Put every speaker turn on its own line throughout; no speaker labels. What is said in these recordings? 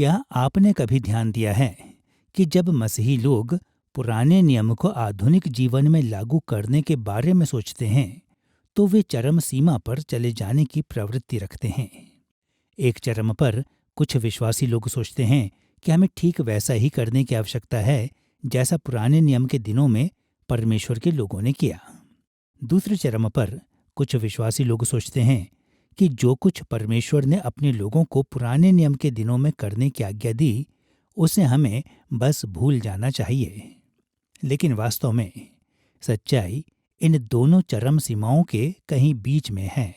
क्या आपने कभी ध्यान दिया है कि जब मसीही लोग पुराने नियम को आधुनिक जीवन में लागू करने के बारे में सोचते हैं तो वे चरम सीमा पर चले जाने की प्रवृत्ति रखते हैं। एक चरम पर कुछ विश्वासी लोग सोचते हैं कि हमें ठीक वैसा ही करने की आवश्यकता है जैसा पुराने नियम के दिनों में परमेश्वर के लोगों ने किया। दूसरे चरम पर कुछ विश्वासी लोग सोचते हैं कि जो कुछ परमेश्वर ने अपने लोगों को पुराने नियम के दिनों में करने की आज्ञा दी उसे हमें बस भूल जाना चाहिए। लेकिन वास्तव में सच्चाई इन दोनों चरम सीमाओं के कहीं बीच में है।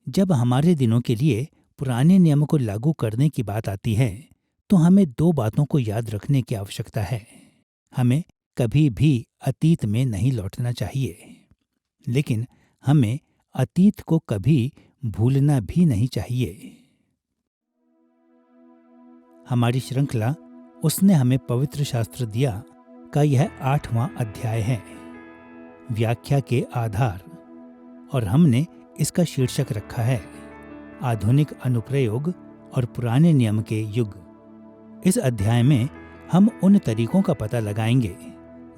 जब हमारे दिनों के लिए पुराने नियम को लागू करने की बात आती है तो हमें दो बातों को याद रखने की आवश्यकता है। हमें कभी भी अतीत में नहीं लौटना चाहिए, लेकिन हमें अतीत को कभी भूलना भी नहीं चाहिए। हमारी श्रृंखला उसने हमें पवित्र शास्त्र दिया का यह 8वां अध्याय है, व्याख्या के आधार, और हमने इसका शीर्षक रखा है आधुनिक अनुप्रयोग और पुराने नियम के युग। इस अध्याय में हम उन तरीकों का पता लगाएंगे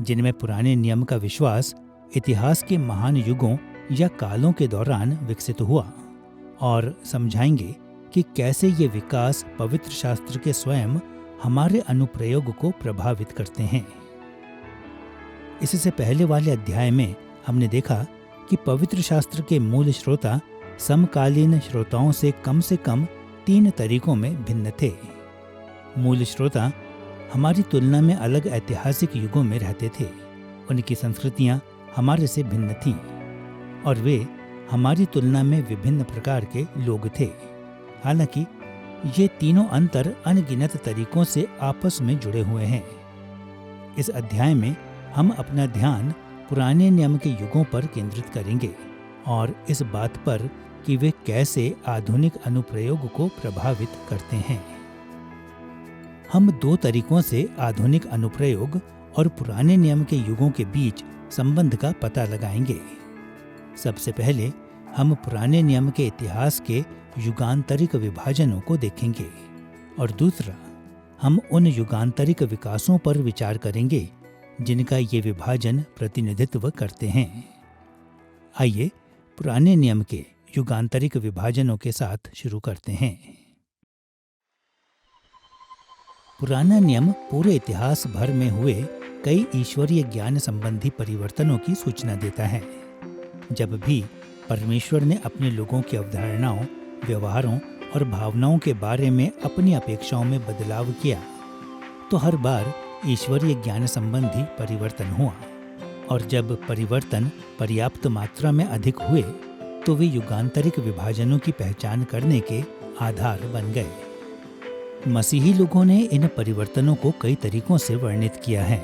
जिनमें पुराने नियम का विश्वास इतिहास के महान युगों या कालों के दौरान विकसित हुआ, और समझाएंगे कि कैसे ये विकास पवित्र शास्त्र के स्वयं हमारे अनुप्रयोग को प्रभावित करते हैं। इससे पहले वाले अध्याय में हमने देखा कि पवित्र शास्त्र के मूल श्रोता समकालीन श्रोताओं से कम 3 तरीकों में भिन्न थे। मूल श्रोता हमारी तुलना में अलग ऐतिहासिक युगों में रहते थे। उनकी संस्कृतियां हमारे से भिन्न थीं और वे हमारी तुलना में विभिन्न प्रकार के लोग थे। हालांकि ये तीनों अंतर अनगिनत तरीकों से आपस में जुड़े हुए हैं। इस अध्याय में हम अपना ध्यान पुराने नियम के युगों पर केंद्रित करेंगे और इस बात पर कि वे कैसे आधुनिक अनुप्रयोग को प्रभावित करते हैं। हम 2 तरीकों से आधुनिक अनुप्रयोग और पुराने नियम के युगों के बीच संबंध का पता लगाएंगे। सबसे पहले हम पुराने नियम के इतिहास के युगांतरिक विभाजनों को देखेंगे और दूसरा हम उन युगांतरिक विकासों पर विचार करेंगे जिनका ये विभाजन प्रतिनिधित्व करते हैं। आइए पुराने नियम के युगांतरिक विभाजनों के साथ शुरू करते हैं। पुराना नियम पूरे इतिहास भर में हुए कई ईश्वरीय ज्ञान संबंधी परिवर्तनों की सूचना देता है। जब भी परमेश्वर ने अपने लोगों की अवधारणाओं, व्यवहारों और भावनाओं के बारे में अपनी अपेक्षाओं में बदलाव किया तो हर बार ईश्वरीय ज्ञान संबंधी परिवर्तन हुआ, और जब परिवर्तन पर्याप्त मात्रा में अधिक हुए तो वे युगांतरिक विभाजनों की पहचान करने के आधार बन गए। मसीही लोगों ने इन परिवर्तनों को कई तरीकों से वर्णित किया है,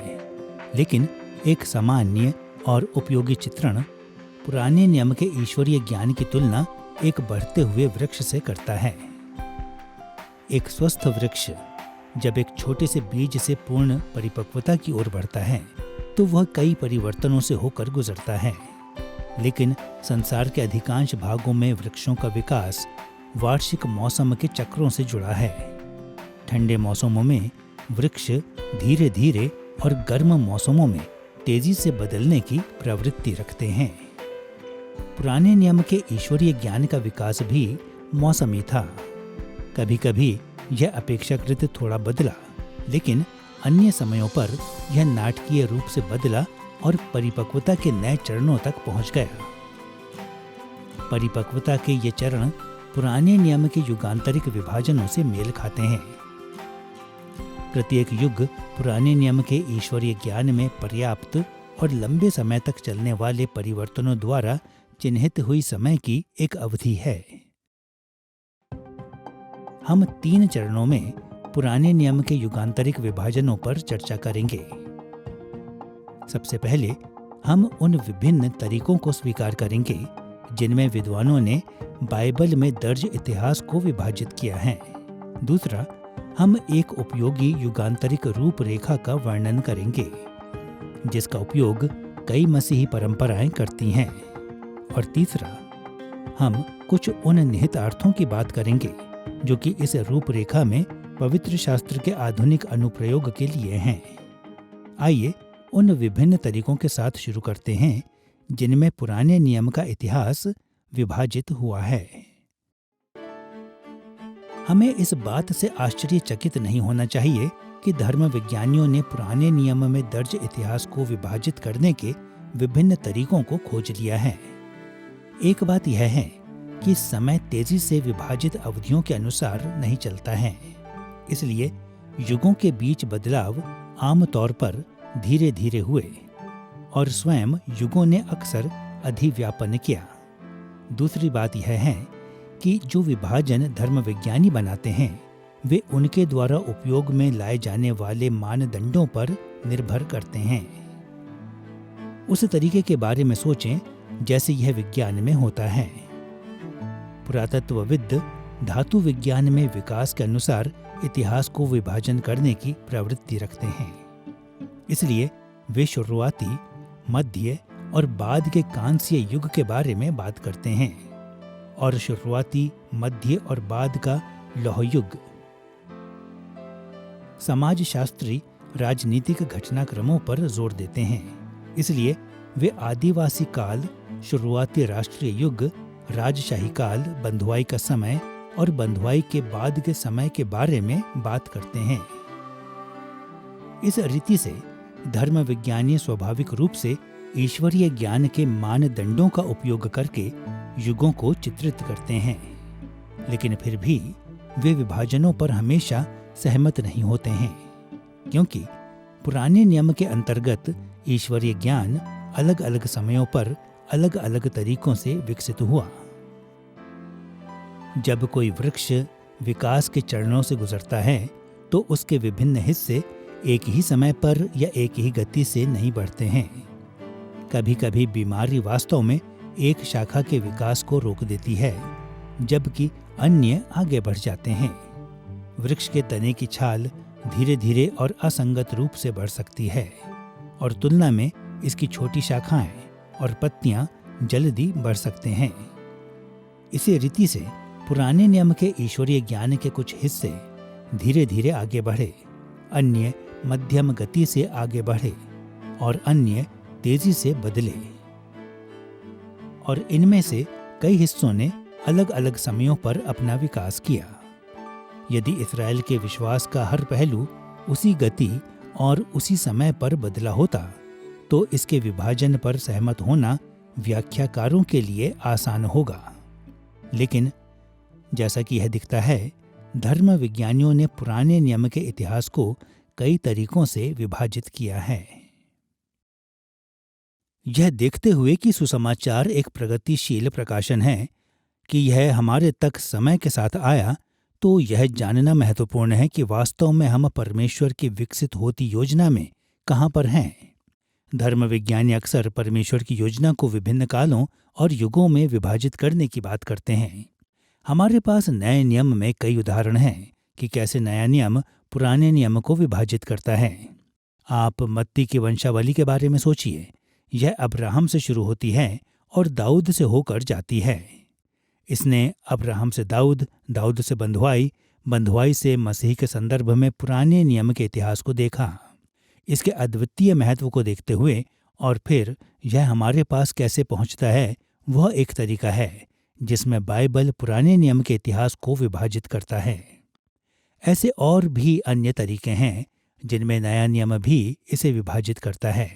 लेकिन एक सामान्य और उपयोगी चित्रण पुराने नियम के ईश्वरीय ज्ञान की तुलना एक बढ़ते हुए वृक्ष से करता है। एक स्वस्थ वृक्ष जब एक छोटे से बीज से पूर्ण परिपक्वता की ओर बढ़ता है तो वह कई परिवर्तनों से होकर गुजरता है। लेकिन संसार के अधिकांश भागों में वृक्षों का विकास वार्षिक मौसम के चक्रों से जुड़ा है। ठंडे मौसमों में वृक्ष धीरे धीरे और गर्म मौसमों में तेजी से बदलने की प्रवृत्ति रखते हैं। पुराने नियम के ईश्वरीय ज्ञान का विकास भी मौसमी था। कभी कभी यह अपेक्षाकृत थोड़ा बदला, लेकिन अन्य समयों पर यह नाटकीय रूप से बदला और परिपक्वता के नए चरणों तक पहुंच गया। परिपक्वता के ये चरण पुराने नियम के युगांतरिक विभाजनों से मेल खाते हैं। प्रत्येक युग पुराने नियम के ईश्वरीय ज्ञान में पर्याप्त और लंबे समय तक चलने वाले परिवर्तनों द्वारा चिन्हित हुई समय की एक अवधि है। हम 3 चरणों में पुराने नियम के युगांतरिक विभाजनों पर चर्चा करेंगे। सबसे पहले हम उन विभिन्न तरीकों को स्वीकार करेंगे जिनमें विद्वानों ने बाइबल में दर्ज इतिहास को विभाजित किया है। दूसरा, हम एक उपयोगी युगांतरिक रूपरेखा का वर्णन करेंगे जिसका उपयोग कई मसीही परंपराएं करती हैं। और तीसरा, हम कुछ उन निहित अर्थों की बात करेंगे जो कि इस रूपरेखा में पवित्र शास्त्र के आधुनिक अनुप्रयोग के लिए हैं। आइए उन विभिन्न तरीकों के साथ शुरू करते हैं जिनमें पुराने नियम का इतिहास विभाजित हुआ है। हमें इस बात से आश्चर्यचकित नहीं होना चाहिए कि धर्म विज्ञानियों ने पुराने नियम में दर्ज इतिहास को विभाजित करने के विभिन्न तरीकों को खोज लिया है। एक बात यह है कि समय तेजी से विभाजित अवधियों के अनुसार नहीं चलता है, इसलिए युगों के बीच बदलाव आमतौर पर धीरे धीरे हुए और स्वयं युगों ने अक्सर अधिव्यापन किया। दूसरी बात यह है कि जो विभाजन धर्म विज्ञानी बनाते हैं वे उनके द्वारा उपयोग में लाए जाने वाले मानदंडों पर निर्भर करते हैं। उस तरीके के बारे में सोचें जैसे यह विज्ञान में होता है। पुरातत्वविद धातु विज्ञान में विकास के अनुसार इतिहास को विभाजन करने की प्रवृत्ति रखते हैं, इसलिए वे शुरुआती, मध्य और बाद के कांस्य युग के बारे में बात करते हैं और शुरुआती, मध्य और बाद का लौह युग। समाजशास्त्री राजनीतिक घटनाक्रमों पर जोर देते हैं, इसलिए वे आदिवासी काल, शुरुआती राष्ट्रीय युग, राजशाही काल, बंधुआई का समय और बंधुआई के बाद के समय के बारे में बात करते हैं। इस रीति से धर्म विज्ञानी स्वाभाविक रूप से ईश्वरीय ज्ञान के मानदंडों का उपयोग करके युगों को चित्रित करते हैं, लेकिन फिर भी वे विभाजनों पर हमेशा सहमत नहीं होते हैं, क्योंकि पुराने नियम के अंतर्गत ईश्वरीय ज्ञान अलग अलग समयों पर अलग अलग तरीकों से विकसित हुआ। जब कोई वृक्ष विकास के चरणों से गुजरता है तो उसके विभिन्न हिस्से एक ही समय पर या एक ही गति से नहीं बढ़ते हैं। कभी कभी बीमारी वास्तव में एक शाखा के विकास को रोक देती है, जबकि अन्य आगे बढ़ जाते हैं। वृक्ष के तने की छाल धीरे धीरे और असंगत रूप से बढ़ सकती है और तुलना में इसकी छोटी शाखाएं और पत्तियां जल्दी बढ़ सकते हैं। इसी रीति से पुराने नियम के ईश्वरीय ज्ञान के कुछ हिस्से धीरे धीरे आगे बढ़े, अन्य मध्यम गति से आगे बढ़े और अन्य तेजी से बदले, और इनमें से कई हिस्सों ने अलग अलग समयों पर अपना विकास किया। यदि इस्राएल के विश्वास का हर पहलू उसी गति और उसी समय पर बदला होता तो इसके विभाजन पर सहमत होना व्याख्याकारों के लिए आसान होगा। लेकिन जैसा कि यह दिखता है, धर्म विज्ञानियों ने पुराने नियम के इतिहास को कई तरीकों से विभाजित किया है। यह देखते हुए कि सुसमाचार एक प्रगतिशील प्रकाशन है कि यह हमारे तक समय के साथ आया, तो यह जानना महत्वपूर्ण है कि वास्तव में हम परमेश्वर की विकसित होती योजना में कहाँ पर हैं। धर्म विज्ञानी अक्सर परमेश्वर की योजना को विभिन्न कालों और युगों में विभाजित करने की बात करते हैं। हमारे पास नए नियम में कई उदाहरण हैं कि कैसे नया नियम पुराने नियम को विभाजित करता है। आप मत्ती की वंशावली के बारे में सोचिए। यह अब्राहम से शुरू होती है और दाऊद से होकर जाती है। इसने अब्राहम से दाऊद, दाऊद से बंधुआई, बंधुआई से मसीह के संदर्भ में पुराने नियम के इतिहास को देखा। इसके अद्वितीय महत्व को देखते हुए और फिर यह हमारे पास कैसे पहुंचता है, वह एक तरीका है जिसमें बाइबल पुराने नियम के इतिहास को विभाजित करता है। ऐसे और भी अन्य तरीके हैं जिनमें नया नियम भी इसे विभाजित करता है।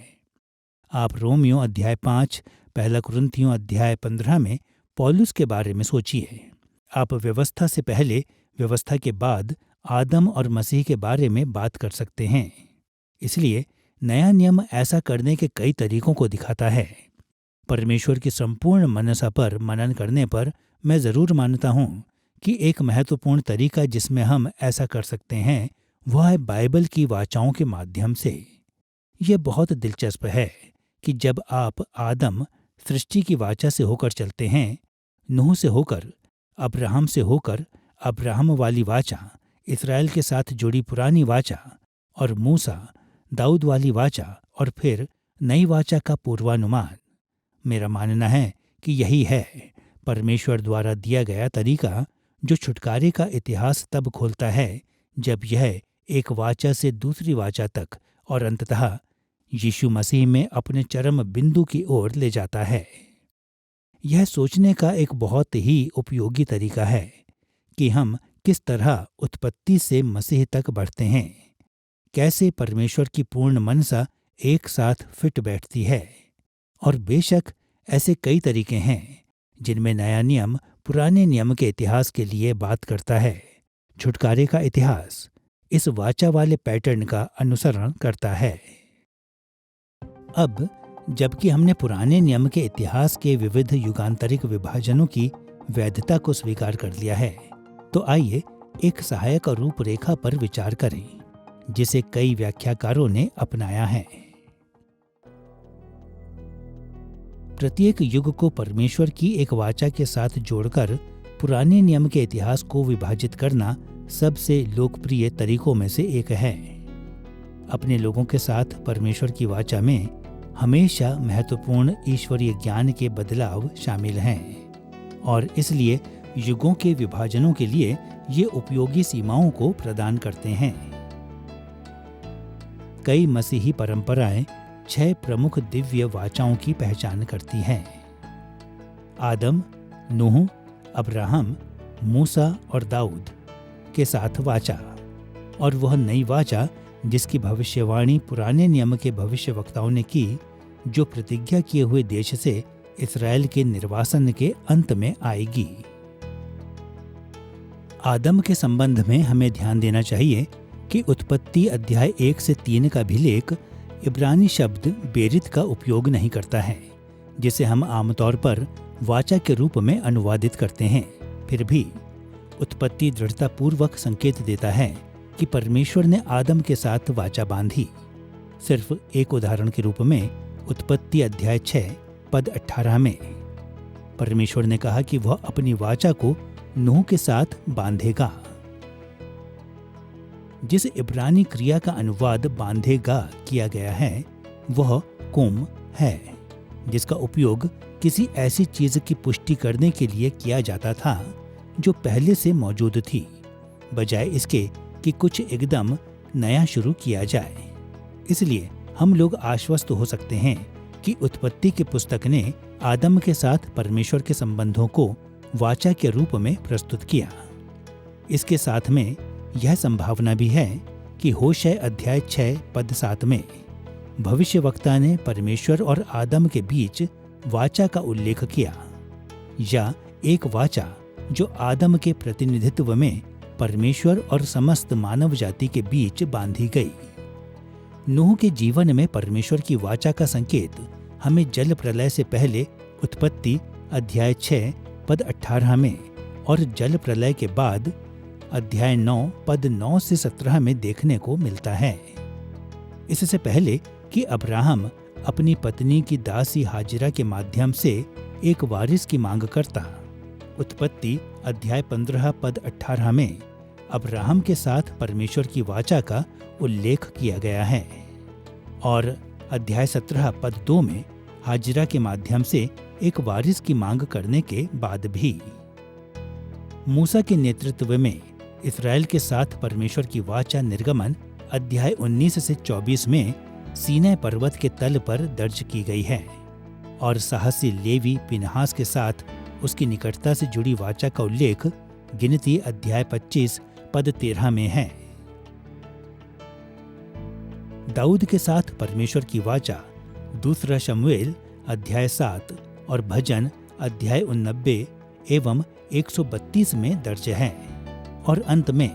आप रोमियो अध्याय 5, पहला कुरिन्थियों अध्याय 15 में पौलुस के बारे में सोचिए। आप व्यवस्था से पहले, व्यवस्था के बाद आदम और मसीह के बारे में बात कर सकते हैं। इसलिए नया नियम ऐसा करने के कई तरीकों को दिखाता है। परमेश्वर की संपूर्ण मनसा पर मनन करने पर मैं जरूर मानता हूँ कि एक महत्वपूर्ण तरीका जिसमें हम ऐसा कर सकते हैं वह है बाइबल की वाचाओं के माध्यम से। यह बहुत दिलचस्प है कि जब आप आदम सृष्टि की वाचा से होकर चलते हैं, नूह से होकर, अब्राहम से होकर, अब्राहम वाली वाचा, इस्राएल के साथ जुड़ी पुरानी वाचा और मूसा, दाऊद वाली वाचा और फिर नई वाचा का पूर्वानुमान। मेरा मानना है कि यही है परमेश्वर द्वारा दिया गया तरीका जो छुटकारे का इतिहास तब खोलता है जब यह एक वाचा से दूसरी वाचा तक और अंततः यीशु मसीह में अपने चरम बिंदु की ओर ले जाता है। यह सोचने का एक बहुत ही उपयोगी तरीका है कि हम किस तरह उत्पत्ति से मसीह तक बढ़ते हैं, कैसे परमेश्वर की पूर्ण मनसा एक साथ फिट बैठती है। और बेशक ऐसे कई तरीके हैं जिनमें नया नियम पुराने नियम के इतिहास के लिए बात करता है। छुटकारे का इतिहास इस वाचा वाले पैटर्न का अनुसरण करता है। अब जबकि हमने पुराने नियम के इतिहास के विविध युगांतरिक विभाजनों की वैधता को स्वीकार कर लिया है, तो आइए एक सहायक रूपरेखा पर विचार करें जिसे कई व्याख्याकारों ने अपनाया है। प्रत्येक युग को परमेश्वर की एक वाचा के साथ जोड़कर पुराने नियम के इतिहास को विभाजित करना सबसे लोकप्रिय तरीकों में से एक है। अपने लोगों के साथ परमेश्वर की वाचा में हमेशा महत्वपूर्ण ईश्वरीय ज्ञान के बदलाव शामिल हैं और इसलिए युगों के विभाजनों के लिए ये उपयोगी सीमाओं को प्रदान करते हैं। कई मसीही परंपराएं 6 प्रमुख दिव्य वाचाओं की पहचान करती हैं। आदम, नूह, अब्राहम, मूसा और दाऊद के साथ वाचा, और वह नई वाचा जिसकी भविष्यवाणी पुराने नियम के भविष्यवक्ताओं ने की, जो प्रतिज्ञा किए हुए देश से इस्राएल के निर्वासन के अंत में आएगी। आदम के संबंध में हमें ध्यान देना चाहिए कि उत्पत्ति अध्याय 1 से 3 का अभिलेख इब्रानी शब्द बेरित का उपयोग नहीं करता है, जिसे हम आमतौर पर वाचा के रूप में अनुवादित करते हैं। फिर भी उत्पत्ति दृढ़तापूर्वक संकेत देता है कि परमेश्वर ने आदम के साथ वाचा बांधी। सिर्फ एक उदाहरण के रूप में उत्पत्ति अध्याय 6 पद 18 में परमेश्वर ने कहा कि वह अपनी वाचा को नूह के साथ बांधेगा। जिस इब्रानी क्रिया का अनुवाद बांधेगा किया गया है वह कुम है, जिसका उपयोग किसी ऐसी चीज की पुष्टि करने के लिए किया जाता था जो पहले से मौजूद थी, बजाय इसके कि कुछ एकदम नया शुरू किया जाए। इसलिए हम लोग आश्वस्त हो सकते हैं कि उत्पत्ति की पुस्तक ने आदम के साथ परमेश्वर के संबंधों को वाचा के रूप में प्रस्तुत किया। इसके साथ में यह संभावना भी है कि होशे अध्याय 6 पद 7 में भविष्यवक्ता ने परमेश्वर और आदम के बीच वाचा का उल्लेख किया, या एक वाचा जो आदम के प्रतिनिधित्व में परमेश्वर और समस्त मानव जाति के बीच बांधी गई। नूह के जीवन में परमेश्वर की वाचा का संकेत हमें जल प्रलय से पहले उत्पत्ति अध्याय 6 पद 18 में और जल प्रलय के बाद अध्याय 9 पद 9 से 17 में देखने को मिलता है। इससे पहले कि अब्राहम अपनी पत्नी की दासी हाजिरा के माध्यम से एक वारिस की मांग करता, उत्पत्ति अध्याय 15 पद 18 में अब्राहम के साथ परमेश्वर की वाचा का उल्लेख किया गया है, और अध्याय 17 पद 2 में हाजिरा के माध्यम से एक वारिस की मांग करने के बाद भी। मूसा के नेतृत्व में इस्राएल के साथ परमेश्वर की वाचा निर्गमन अध्याय 19 से 24 में सीनै पर्वत के तल पर दर्ज की गई है, और साहसी लेवी पिनहास के साथ उसकी निकटता से जुड़ी वाचा का उल्लेख गिनती अध्याय 25 पद 13 में है। दाऊद के साथ परमेश्वर की वाचा दूसरा शमूएल अध्याय 7 और भजन अध्याय 89 एवं 132 में दर्ज है, और अंत में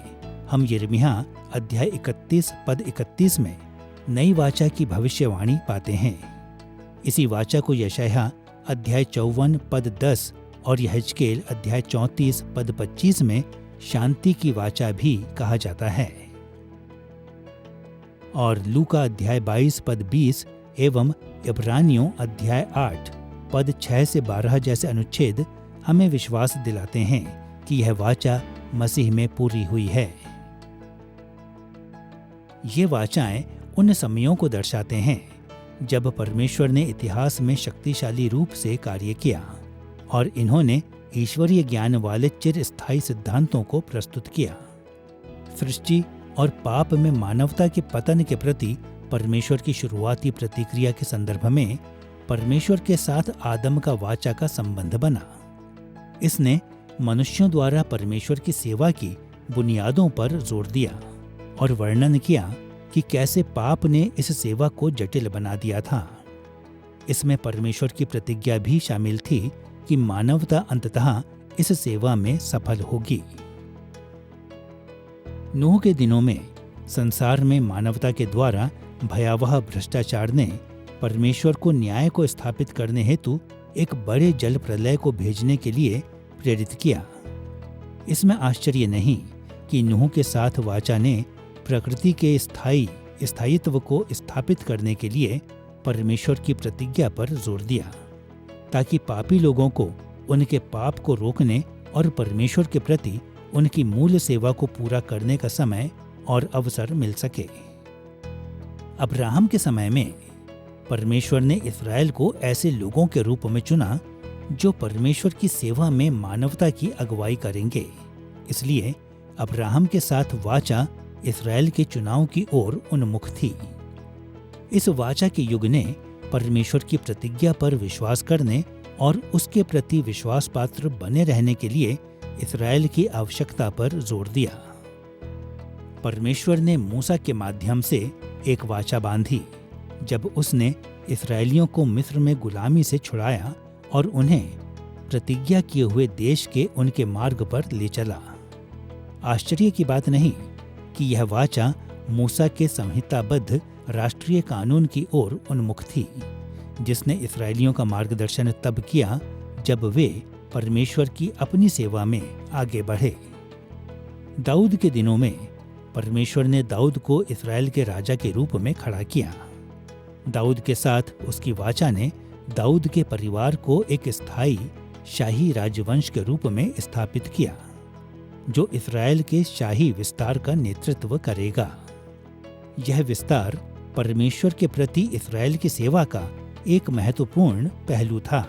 हम यिर्मयाह अध्याय 31 पद 31 में नई वाचा की भविष्यवाणी पाते हैं। इसी वाचा को यशायाह अध्याय 54 पद 10 और यहेजकेल अध्याय 34 पद 25 में शांति की वाचा भी कहा जाता है, और लूका अध्याय 22 पद 20 एवं इब्रानियों अध्याय 8 पद 6 से 12 जैसे अनुच्छेद हमें विश्वास दिलाते हैं कि यह वाचा मसीह में पूरी हुई है। ये वाचाएं उन समयों को दर्शाते हैं जब परमेश्वर ने इतिहास में शक्तिशाली रूप से कार्य किया, और इन्होंने ईश्वरीय ज्ञान वाले चिरस्थायी सिद्धांतों को प्रस्तुत किया। सृष्टि और पाप में मानवता के पतन के प्रति परमेश्वर की शुरुआती प्रतिक्रिया के संदर्भ में परमेश्वर के साथ आदम का वाचा का संबंध बना। इसने मनुष्यों द्वारा परमेश्वर की सेवा की बुनियादों पर जोर दिया और वर्णन किया कि कैसे पाप ने इस सेवा को जटिल बना दिया था। इसमें परमेश्वर की प्रतिज्ञा भी शामिल थी कि मानवता अंततः इस सेवा में सफल होगी। नूह के दिनों में संसार में मानवता के द्वारा भयावह भ्रष्टाचार ने परमेश्वर को न्याय को स्थापित करने हेतु एक बड़े जल प्रलय को भेजने के लिए प्रेरित किया। इसमें आश्चर्य नहीं कि नूह के साथ वाचा ने प्रकृति के स्थायित्व को स्थापित करने के लिए परमेश्वर की प्रतिज्ञा पर जोर दिया, ताकि पापी लोगों को उनके पाप को रोकने और परमेश्वर के प्रति उनकी मूल सेवा को पूरा करने का समय और अवसर मिल सके। अब्राहम के समय में परमेश्वर ने इस्राएल को ऐसे लोगों के रूप में चुना जो परमेश्वर की सेवा में मानवता की अगुवाई करेंगे। इसलिए अब्राहम के साथ वाचा इस्राएल के चुनाव की ओर उन्मुख थी। इस वाचा के युग ने परमेश्वर की प्रतिज्ञा पर विश्वास करने और उसके प्रति विश्वास पात्र बने रहने के लिए इस्राएल की आवश्यकता पर जोर दिया। परमेश्वर ने मूसा के माध्यम से एक वाचा बांधी जब उसने इस्राएलियों को मिस्र में गुलामी से छुड़ाया और उन्हें प्रतिज्ञा किए हुए देश के उनके मार्ग पर ले चला। आश्चर्य की बात नहीं कि यह वाचा मूसा के संहिताबद्ध राष्ट्रीय कानून की ओर उन्मुख थी, जिसने इस्राएलियों का मार्गदर्शन तब किया जब वे परमेश्वर की अपनी सेवा में आगे बढ़े। दाऊद के दिनों में परमेश्वर ने दाऊद को इस्राएल के राजा के रूप में खड़ा किया। दाऊद के साथ उसकी वाचा ने दाऊद के परिवार को एक स्थायी शाही राजवंश के रूप में स्थापित किया, जो इस्राएल के शाही विस्तार का नेतृत्व करेगा। यह विस्तार परमेश्वर के प्रति इस्राएल की सेवा का एक महत्वपूर्ण पहलू था।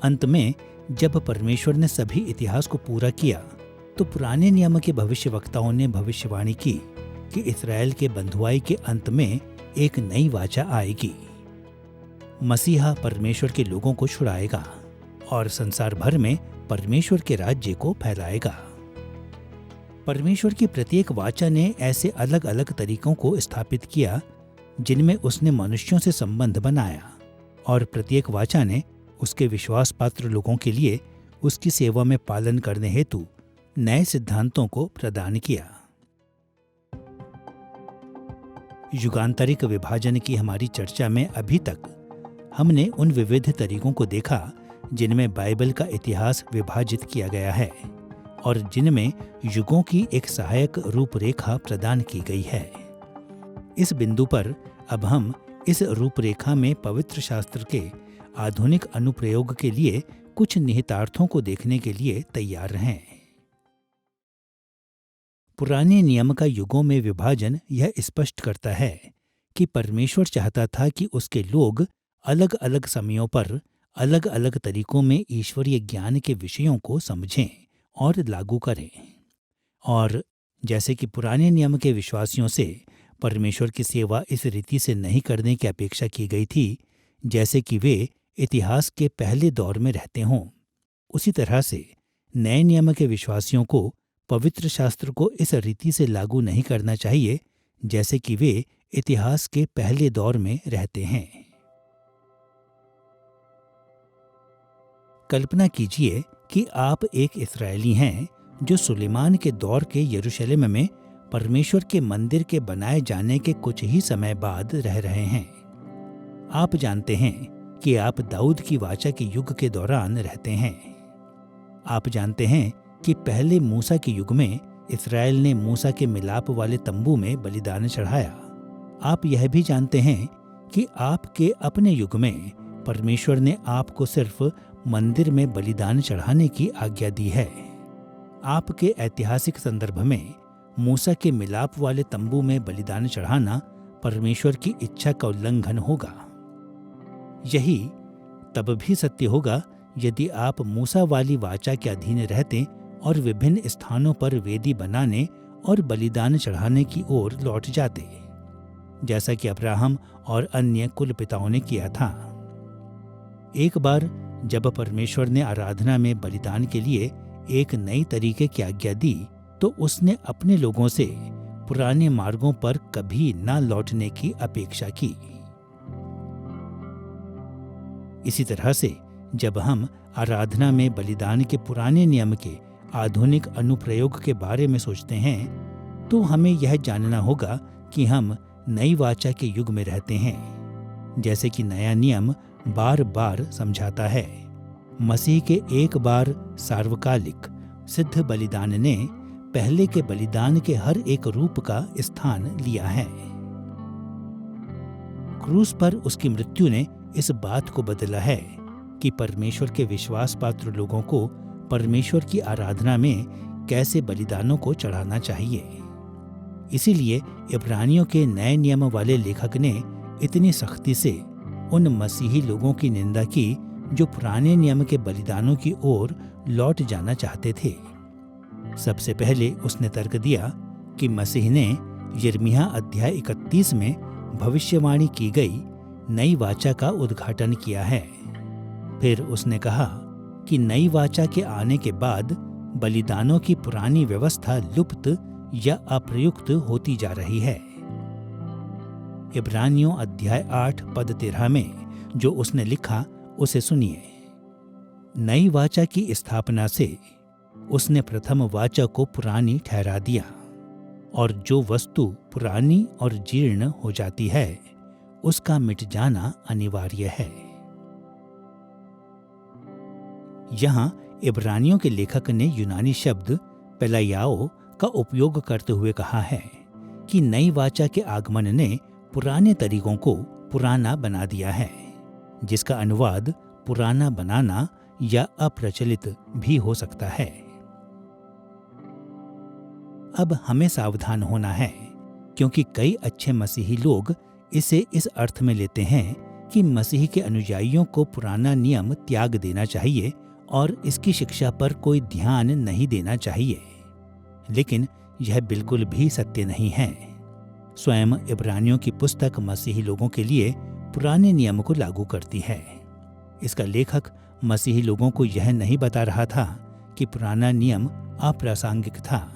अंत में जब परमेश्वर ने सभी इतिहास को पूरा किया तो पुराने नियम के भविष्यवक्ताओं ने भविष्यवाणी की कि इस्राएल के बंधुआई के अंत में एक नई वाचा आएगी। मसीहा परमेश्वर के लोगों को छुड़ाएगा और संसार भर में परमेश्वर के राज्य को फैलाएगा। परमेश्वर की प्रत्येक वाचा ने ऐसे अलग अलग तरीकों को स्थापित किया जिनमें उसने मनुष्यों से संबंध बनाया, और प्रत्येक वाचा ने उसके विश्वास पात्र लोगों के लिए उसकी सेवा में पालन करने हेतु नए सिद्धांतों को प्रदान किया। युगांतरिक विभाजन की हमारी चर्चा में अभी तक हमने उन विविध तरीकों को देखा जिनमें बाइबल का इतिहास विभाजित किया गया है और जिनमें युगों की एक सहायक रूपरेखा प्रदान की गई है। इस बिंदु पर अब हम इस रूपरेखा में पवित्र शास्त्र के आधुनिक अनुप्रयोग के लिए कुछ निहितार्थों को देखने के लिए तैयार हैं। पुराने नियम का युगों में विभाजन यह स्पष्ट करता है कि परमेश्वर चाहता था कि उसके लोग अलग अलग समयों पर अलग अलग तरीकों में ईश्वरीय ज्ञान के विषयों को समझें और लागू करें। और जैसे कि पुराने नियम के विश्वासियों से परमेश्वर की सेवा इस रीति से नहीं करने की अपेक्षा की गई थी जैसे कि वे इतिहास के पहले दौर में रहते हों, उसी तरह से नए नियम के विश्वासियों को पवित्र शास्त्र को इस रीति से लागू नहीं करना चाहिए जैसे कि वे इतिहास के पहले दौर में रहते हैं। कल्पना कीजिए कि आप एक इस्राएली हैं जो सुलेमान के दौर के यरूशलेम में परमेश्वर के मंदिर के बनाए जाने के कुछ ही समय बाद रह रहे हैं। आप जानते हैं कि आप दाऊद की वाचा के युग के दौरान रहते हैं। आप जानते हैं कि पहले मूसा के युग में इस्राएल ने मूसा के मिलाप वाले तंबू में बलिदान चढ़ाया। आप यह भी जानते हैं कि आपके अपने युग में परमेश्वर ने आपको सिर्फ मंदिर में बलिदान चढ़ाने की आज्ञा दी है। आपके ऐतिहासिक संदर्भ में मूसा के मिलाप वाले तंबू में बलिदान चढ़ाना परमेश्वर की इच्छा का उल्लंघन होगा। यही तब भी सत्य होगा यदि आप मूसा वाली वाचा के अधीन रहते और विभिन्न स्थानों पर वेदी बनाने और बलिदान चढ़ाने की ओर लौट जाते, जैसा कि अब्राहम और अन्य कुल पिताओं ने किया था। एक बार जब परमेश्वर ने आराधना में बलिदान के लिए एक नई तरीके की आज्ञा दी, तो उसने अपने लोगों से पुराने मार्गों पर कभी न लौटने की अपेक्षा की। इसी तरह से जब हम आराधना में बलिदान के पुराने नियम के आधुनिक अनुप्रयोग के बारे में सोचते हैं, तो हमें यह जानना होगा कि हम नई वाचा के युग में रहते हैं। जैसे कि नया नियम बार बार समझाता है, मसीह के एक बार सार्वकालिक सिद्ध बलिदान ने पहले के बलिदान के हर एक रूप का स्थान लिया है। क्रूस पर उसकी मृत्यु ने इस बात को बदला है कि परमेश्वर के विश्वास पात्र लोगों को परमेश्वर की आराधना में कैसे बलिदानों को चढ़ाना चाहिए। इसीलिए इब्रानियों के नए नियम वाले लेखक ने इतनी सख्ती से उन मसीही लोगों की निंदा की जो पुराने नियम के बलिदानों की ओर लौट जाना चाहते थे। सबसे पहले उसने तर्क दिया कि मसीह ने यिर्मयाह अध्याय 31 में भविष्यवाणी की गई नई वाचा का उद्घाटन किया है। फिर उसने कहा कि नई वाचा के आने के बाद बलिदानों की पुरानी व्यवस्था लुप्त या अप्रयुक्त होती जा रही है। इब्रानियों अध्याय 8 पद 13 में जो उसने लिखा उसे सुनिए। नई वाचा की स्थापना से उसने प्रथम वाचा को पुरानी ठहरा दिया, और जो वस्तु पुरानी और जीर्ण हो जाती है उसका मिट जाना अनिवार्य है। यहाँ इब्रानियों के लेखक ने यूनानी शब्द पेलायाओ का उपयोग करते हुए कहा है कि नई वाचा के आगमन ने पुराने तरीकों को पुराना बना दिया है, जिसका अनुवाद पुराना बनाना या अप्रचलित भी हो सकता है। अब हमें सावधान होना है, क्योंकि कई अच्छे मसीही लोग इसे इस अर्थ में लेते हैं कि मसीह के अनुयायियों को पुराना नियम त्याग देना चाहिए और इसकी शिक्षा पर कोई ध्यान नहीं देना चाहिए। लेकिन यह बिल्कुल भी सत्य नहीं है। स्वयं इब्रानियों की पुस्तक मसीही लोगों के लिए पुराने नियम को लागू करती है। इसका लेखक मसीही लोगों को यह नहीं बता रहा था कि पुराना नियम अप्रासंगिक था।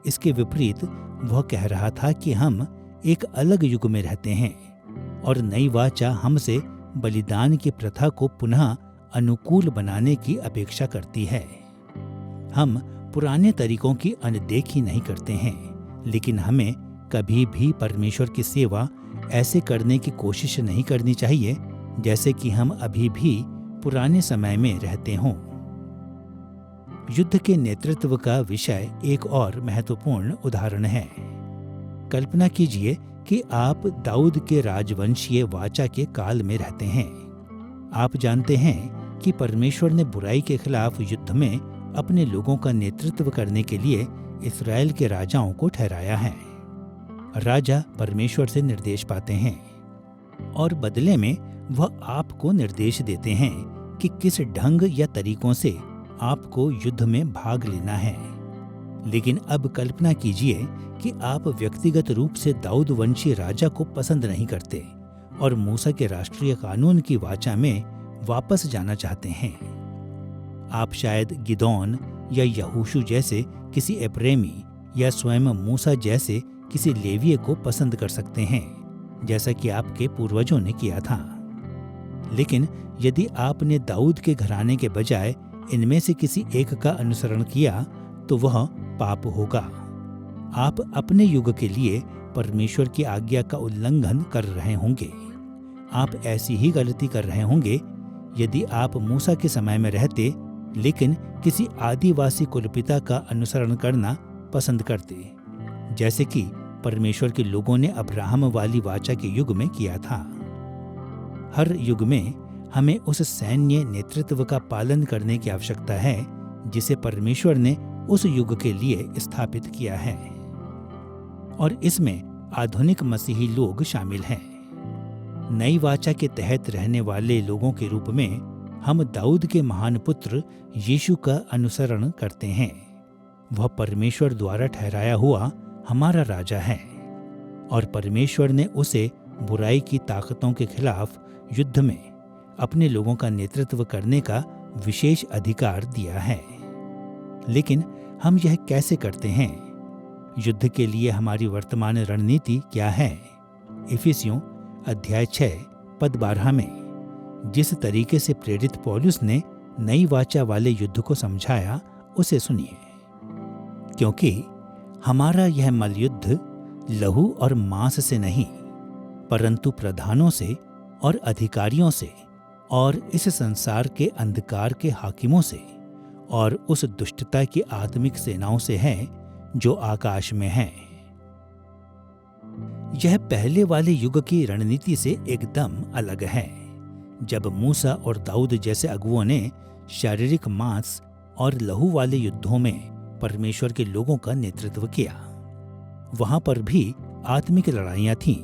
इसके विपरीत वह कह रहा था कि हम एक अलग युग में रहते हैं और नई वाचा हमसे बलिदान की प्रथा को पुनः अनुकूल बनाने की अपेक्षा करती है। हम पुराने तरीकों की अनदेखी नहीं करते हैं, लेकिन हमें कभी भी परमेश्वर की सेवा ऐसे करने की कोशिश नहीं करनी चाहिए जैसे कि हम अभी भी पुराने समय में रहते हों। युद्ध के नेतृत्व का विषय एक और महत्वपूर्ण उदाहरण है। कल्पना कीजिए कि आप दाऊद के राजवंशीय वाचा के काल में रहते हैं। आप जानते हैं कि परमेश्वर ने बुराई के खिलाफ युद्ध में अपने लोगों का नेतृत्व करने के लिए इस्राएल के राजाओं को ठहराया है। राजा परमेश्वर से निर्देश पाते हैं और बदले में वह आपको निर्देश देते हैं कि किस ढंग या तरीकों से आपको युद्ध में भाग लेना है। लेकिन अब कल्पना कीजिए कि आप व्यक्तिगत रूप से दाऊद वंशी राजा को पसंद नहीं करते और मूसा के राष्ट्रीय कानून की वाचा में वापस जाना चाहते हैं। आप शायद गिदोन या यहोशू जैसे किसी एप्रेमी या स्वयं मूसा जैसे किसी लेवीय को पसंद कर सकते हैं, जैसा कि आपके पूर्वजों ने किया था। लेकिन यदि आपने दाऊद के घराने के बजाय इनमें से किसी एक का अनुसरण किया तो वह पाप होगा। आप अपने युग के लिए परमेश्वर की आज्ञा का उल्लंघन कर रहे होंगे। आप ऐसी ही गलती कर रहे होंगे यदि आप मूसा के समय में रहते लेकिन किसी आदिवासी कुलपिता का अनुसरण करना पसंद करते, जैसे कि परमेश्वर के लोगों ने अब्राहम वाली वाचा के युग में किया था। हर युग में हमें उस सैन्य नेतृत्व का पालन करने की आवश्यकता है जिसे परमेश्वर ने उस युग के लिए स्थापित किया है, और इसमें आधुनिक मसीही लोग शामिल हैं। नई वाचा के तहत रहने वाले लोगों के रूप में हम दाऊद के महान पुत्र यीशु का अनुसरण करते हैं, वह परमेश्वर द्वारा ठहराया हुआ हमारा राजा है और परमेश्वर ने उसे बुराई की ताकतों के खिलाफ युद्ध में अपने लोगों का नेतृत्व करने का विशेष अधिकार दिया है। लेकिन हम यह कैसे करते हैं? युद्ध के लिए हमारी वर्तमान रणनीति क्या है? इफिसियों अध्याय 6 पद 12 में जिस तरीके से प्रेरित पौलुस ने नई वाचा वाले युद्ध को समझाया, उसे सुनिए। क्योंकि हमारा यह मल्लयुद्ध लहू और मांस से नहीं, परंतु प्रधानों से और अधिकारियों से और इस संसार के अंधकार के हाकिमों से और उस दुष्टता की आत्मिक सेनाओं से है जो आकाश में है। यह पहले वाले युग की रणनीति से एकदम अलग है, जब मूसा और दाऊद जैसे अगुओं ने शारीरिक मांस और लहू वाले युद्धों में परमेश्वर के लोगों का नेतृत्व किया। वहां पर भी आत्मिक लड़ाइयां थीं,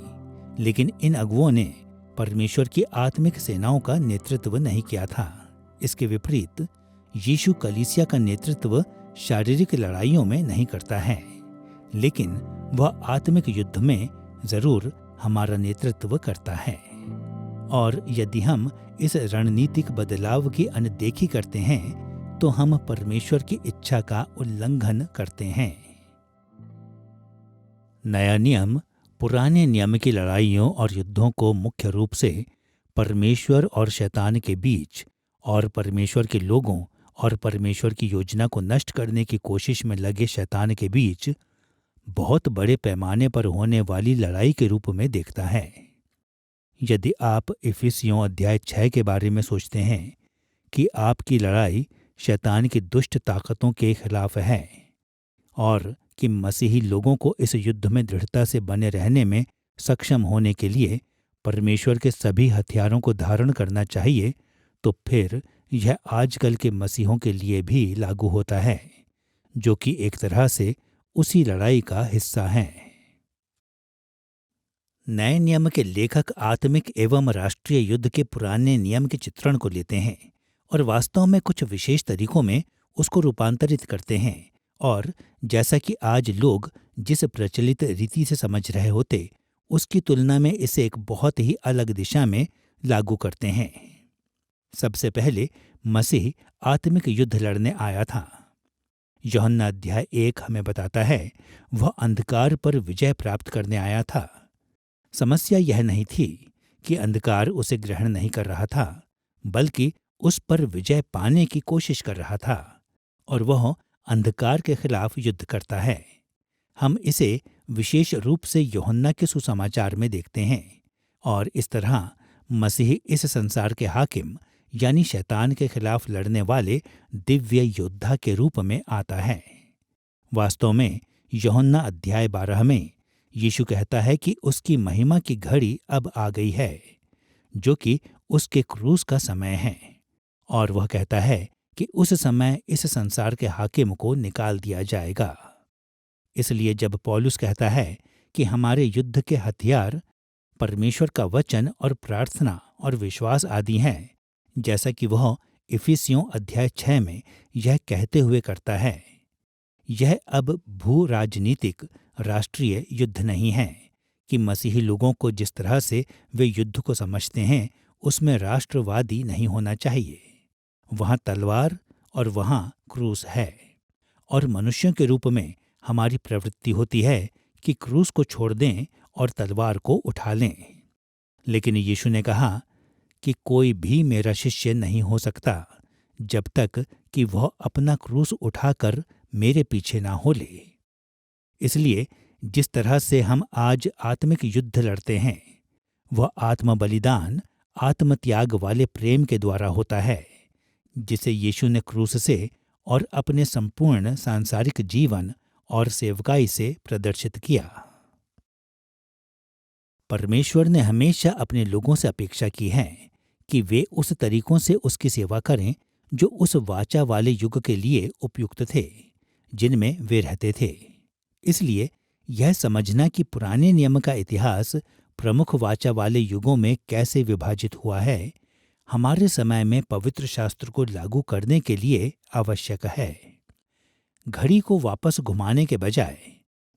लेकिन इन अगुओं ने परमेश्वर की आत्मिक सेनाओं का नेतृत्व नहीं किया था। इसके विपरीत यीशु कलीसिया का नेतृत्व शारीरिक लड़ाइयों में नहीं करता है, लेकिन वह आत्मिक युद्ध में जरूर हमारा नेतृत्व करता है। और यदि हम इस रणनीतिक बदलाव की अनदेखी करते हैं तो हम परमेश्वर की इच्छा का उल्लंघन करते हैं। नया नियम पुराने नियम की लड़ाइयों और युद्धों को मुख्य रूप से परमेश्वर और शैतान के बीच और परमेश्वर के लोगों और परमेश्वर की योजना को नष्ट करने की कोशिश में लगे शैतान के बीच बहुत बड़े पैमाने पर होने वाली लड़ाई के रूप में देखता है। यदि आप इफिसियों अध्याय 6 के बारे में सोचते हैं कि आपकी लड़ाई शैतान की दुष्ट ताकतों के खिलाफ है और कि मसीही लोगों को इस युद्ध में दृढ़ता से बने रहने में सक्षम होने के लिए परमेश्वर के सभी हथियारों को धारण करना चाहिए, तो फिर यह आजकल के मसीहों के लिए भी लागू होता है, जो कि एक तरह से उसी लड़ाई का हिस्सा हैं। नए नियम के लेखक आत्मिक एवं राष्ट्रीय युद्ध के पुराने नियम के चित्रण को लेते हैं और वास्तव में कुछ विशेष तरीकों में उसको रूपांतरित करते हैं, और जैसा कि आज लोग जिस प्रचलित रीति से समझ रहे होते, उसकी तुलना में इसे एक बहुत ही अलग दिशा में लागू करते हैं। सबसे पहले मसीह आत्मिक युद्ध लड़ने आया था। यूहन्ना अध्याय 1 हमें बताता है वह अंधकार पर विजय प्राप्त करने आया था। समस्या यह नहीं थी कि अंधकार उसे ग्रहण नहीं कर रहा था, बल्कि उस पर विजय पाने की कोशिश कर रहा था, और वह अंधकार के खिलाफ युद्ध करता है। हम इसे विशेष रूप से यूहन्ना के सुसमाचार में देखते हैं, और इस तरह मसीह इस संसार के हाकिम यानी शैतान के खिलाफ लड़ने वाले दिव्य योद्धा के रूप में आता है। वास्तव में यूहन्ना अध्याय 12 में यीशु कहता है कि उसकी महिमा की घड़ी अब आ गई है, जो कि उसके क्रूस का समय है, और वह कहता है कि उस समय इस संसार के हाकिम को निकाल दिया जाएगा। इसलिए जब पौलुस कहता है कि हमारे युद्ध के हथियार परमेश्वर का वचन और प्रार्थना और विश्वास आदि हैं, जैसा कि वह इफिसियों अध्याय 6 में यह कहते हुए करता है, यह अब भू राजनीतिक राष्ट्रीय युद्ध नहीं है कि मसीही लोगों को जिस तरह से वे युद्ध को समझते हैं उसमें राष्ट्रवादी नहीं होना चाहिए। वहाँ तलवार और वहाँ क्रूस है, और मनुष्यों के रूप में हमारी प्रवृत्ति होती है कि क्रूस को छोड़ दें और तलवार को उठा लें। लेकिन यीशु ने कहा कि कोई भी मेरा शिष्य नहीं हो सकता जब तक कि वह अपना क्रूस उठाकर मेरे पीछे ना हो ले। इसलिए जिस तरह से हम आज आत्मिक युद्ध लड़ते हैं वह आत्म बलिदान आत्मत्याग वाले प्रेम के द्वारा होता है, जिसे यीशु ने क्रूस से और अपने संपूर्ण सांसारिक जीवन और सेवकाई से प्रदर्शित किया। परमेश्वर ने हमेशा अपने लोगों से अपेक्षा की है कि वे उस तरीकों से उसकी सेवा करें जो उस वाचा वाले युग के लिए उपयुक्त थे जिनमें वे रहते थे। इसलिए यह समझना कि पुराने नियम का इतिहास प्रमुख वाचा वाले युगों में कैसे विभाजित हुआ है, हमारे समय में पवित्र शास्त्र को लागू करने के लिए आवश्यक है। घड़ी को वापस घुमाने के बजाय,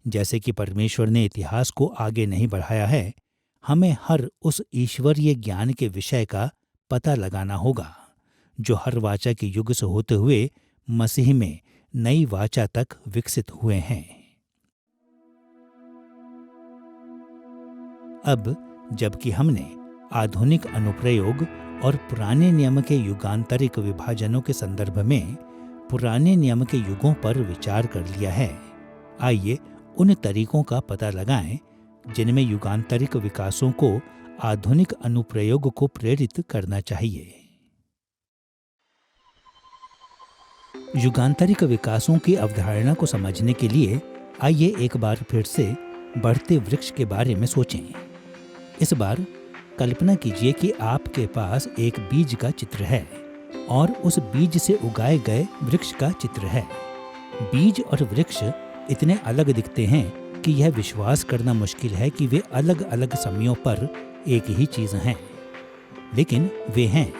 जैसे कि परमेश्वर ने इतिहास को आगे नहीं बढ़ाया है, हमें हर उस ईश्वरीय ज्ञान के विषय का पता लगाना होगा जो हर वाचा के युग से होते हुए मसीह में नई वाचा तक विकसित हुए हैं। अब जबकि हमने आधुनिक अनुप्रयोग और पुराने नियम के युगांतरिक विभाजनों के संदर्भ में पुराने नियम के युगों पर विचार कर लिया है, आइए उन तरीकों का पता लगाएं जिनमें युगांतरिक विकासों को आधुनिक अनुप्रयोग को प्रेरित करना चाहिए। युगांतरिक विकासों की अवधारणा को समझने के लिए आइए एक बार फिर से बढ़ते वृक्ष के बारे में सोचें। इस बार कल्पना कीजिए कि आपके पास एक बीज का चित्र है और उस बीज से उगाए गए वृक्ष का चित्र है। बीज और वृक्ष इतने अलग दिखते हैं कि यह विश्वास करना मुश्किल है कि वे अलग अलग समयों पर एक ही चीज हैं, लेकिन वे हैं।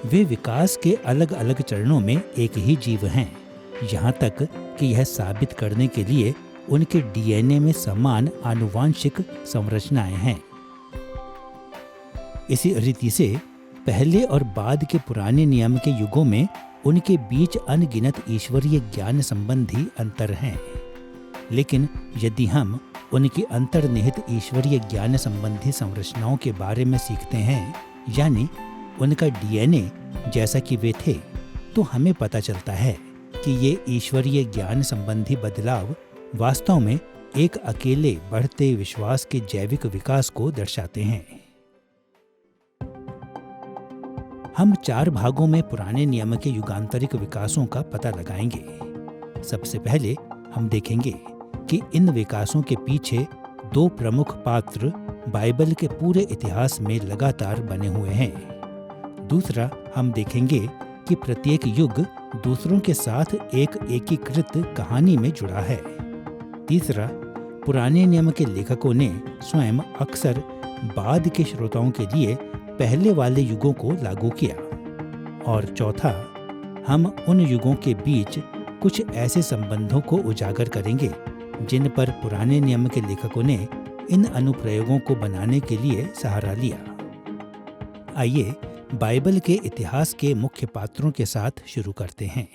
वे विकास के अलग अलग चरणों में एक ही जीव हैं, यहाँ तक कि यह साबित करने के लिए उनके डीएनए में समान आनुवांशिक संरचनाएं हैं। इसी रीति से पहले और बाद के पुराने नियम के युगों में उनके बीच अनगिनत ईश्वरीय ज्ञान संबंधी अंतर हैं, लेकिन यदि हम उनकी अंतर्निहित ईश्वरीय ज्ञान संबंधी संरचनाओं के बारे में सीखते हैं, यानी उनका डीएनए जैसा कि वे थे, तो हमें पता चलता है कि ये ईश्वरीय ज्ञान संबंधी बदलाव वास्तव में एक अकेले बढ़ते विश्वास के जैविक विकास को दर्शाते हैं। हम 4 भागों में पुराने नियम के युगांतरिक विकासों का पता लगाएंगे। सबसे पहले हम देखेंगे कि इन विकासों के पीछे 2 प्रमुख पात्र बाइबल के पूरे इतिहास में लगातार बने हुए हैं। दूसरा, हम देखेंगे कि प्रत्येक युग दूसरों के साथ एक एकीकृत कहानी में जुड़ा है। तीसरा, पुराने नियम के लेखकों ने स्वयं अक्सर बाद के श्रोताओं के लिए पहले वाले युगों को लागू किया। और चौथा, हम उन युगों के बीच कुछ ऐसे संबंधों को उजागर करेंगे जिन पर पुराने नियम के लेखकों ने इन अनुप्रयोगों को बनाने के लिए सहारा लिया। आइए बाइबल के इतिहास के मुख्य पात्रों के साथ शुरू करते हैं।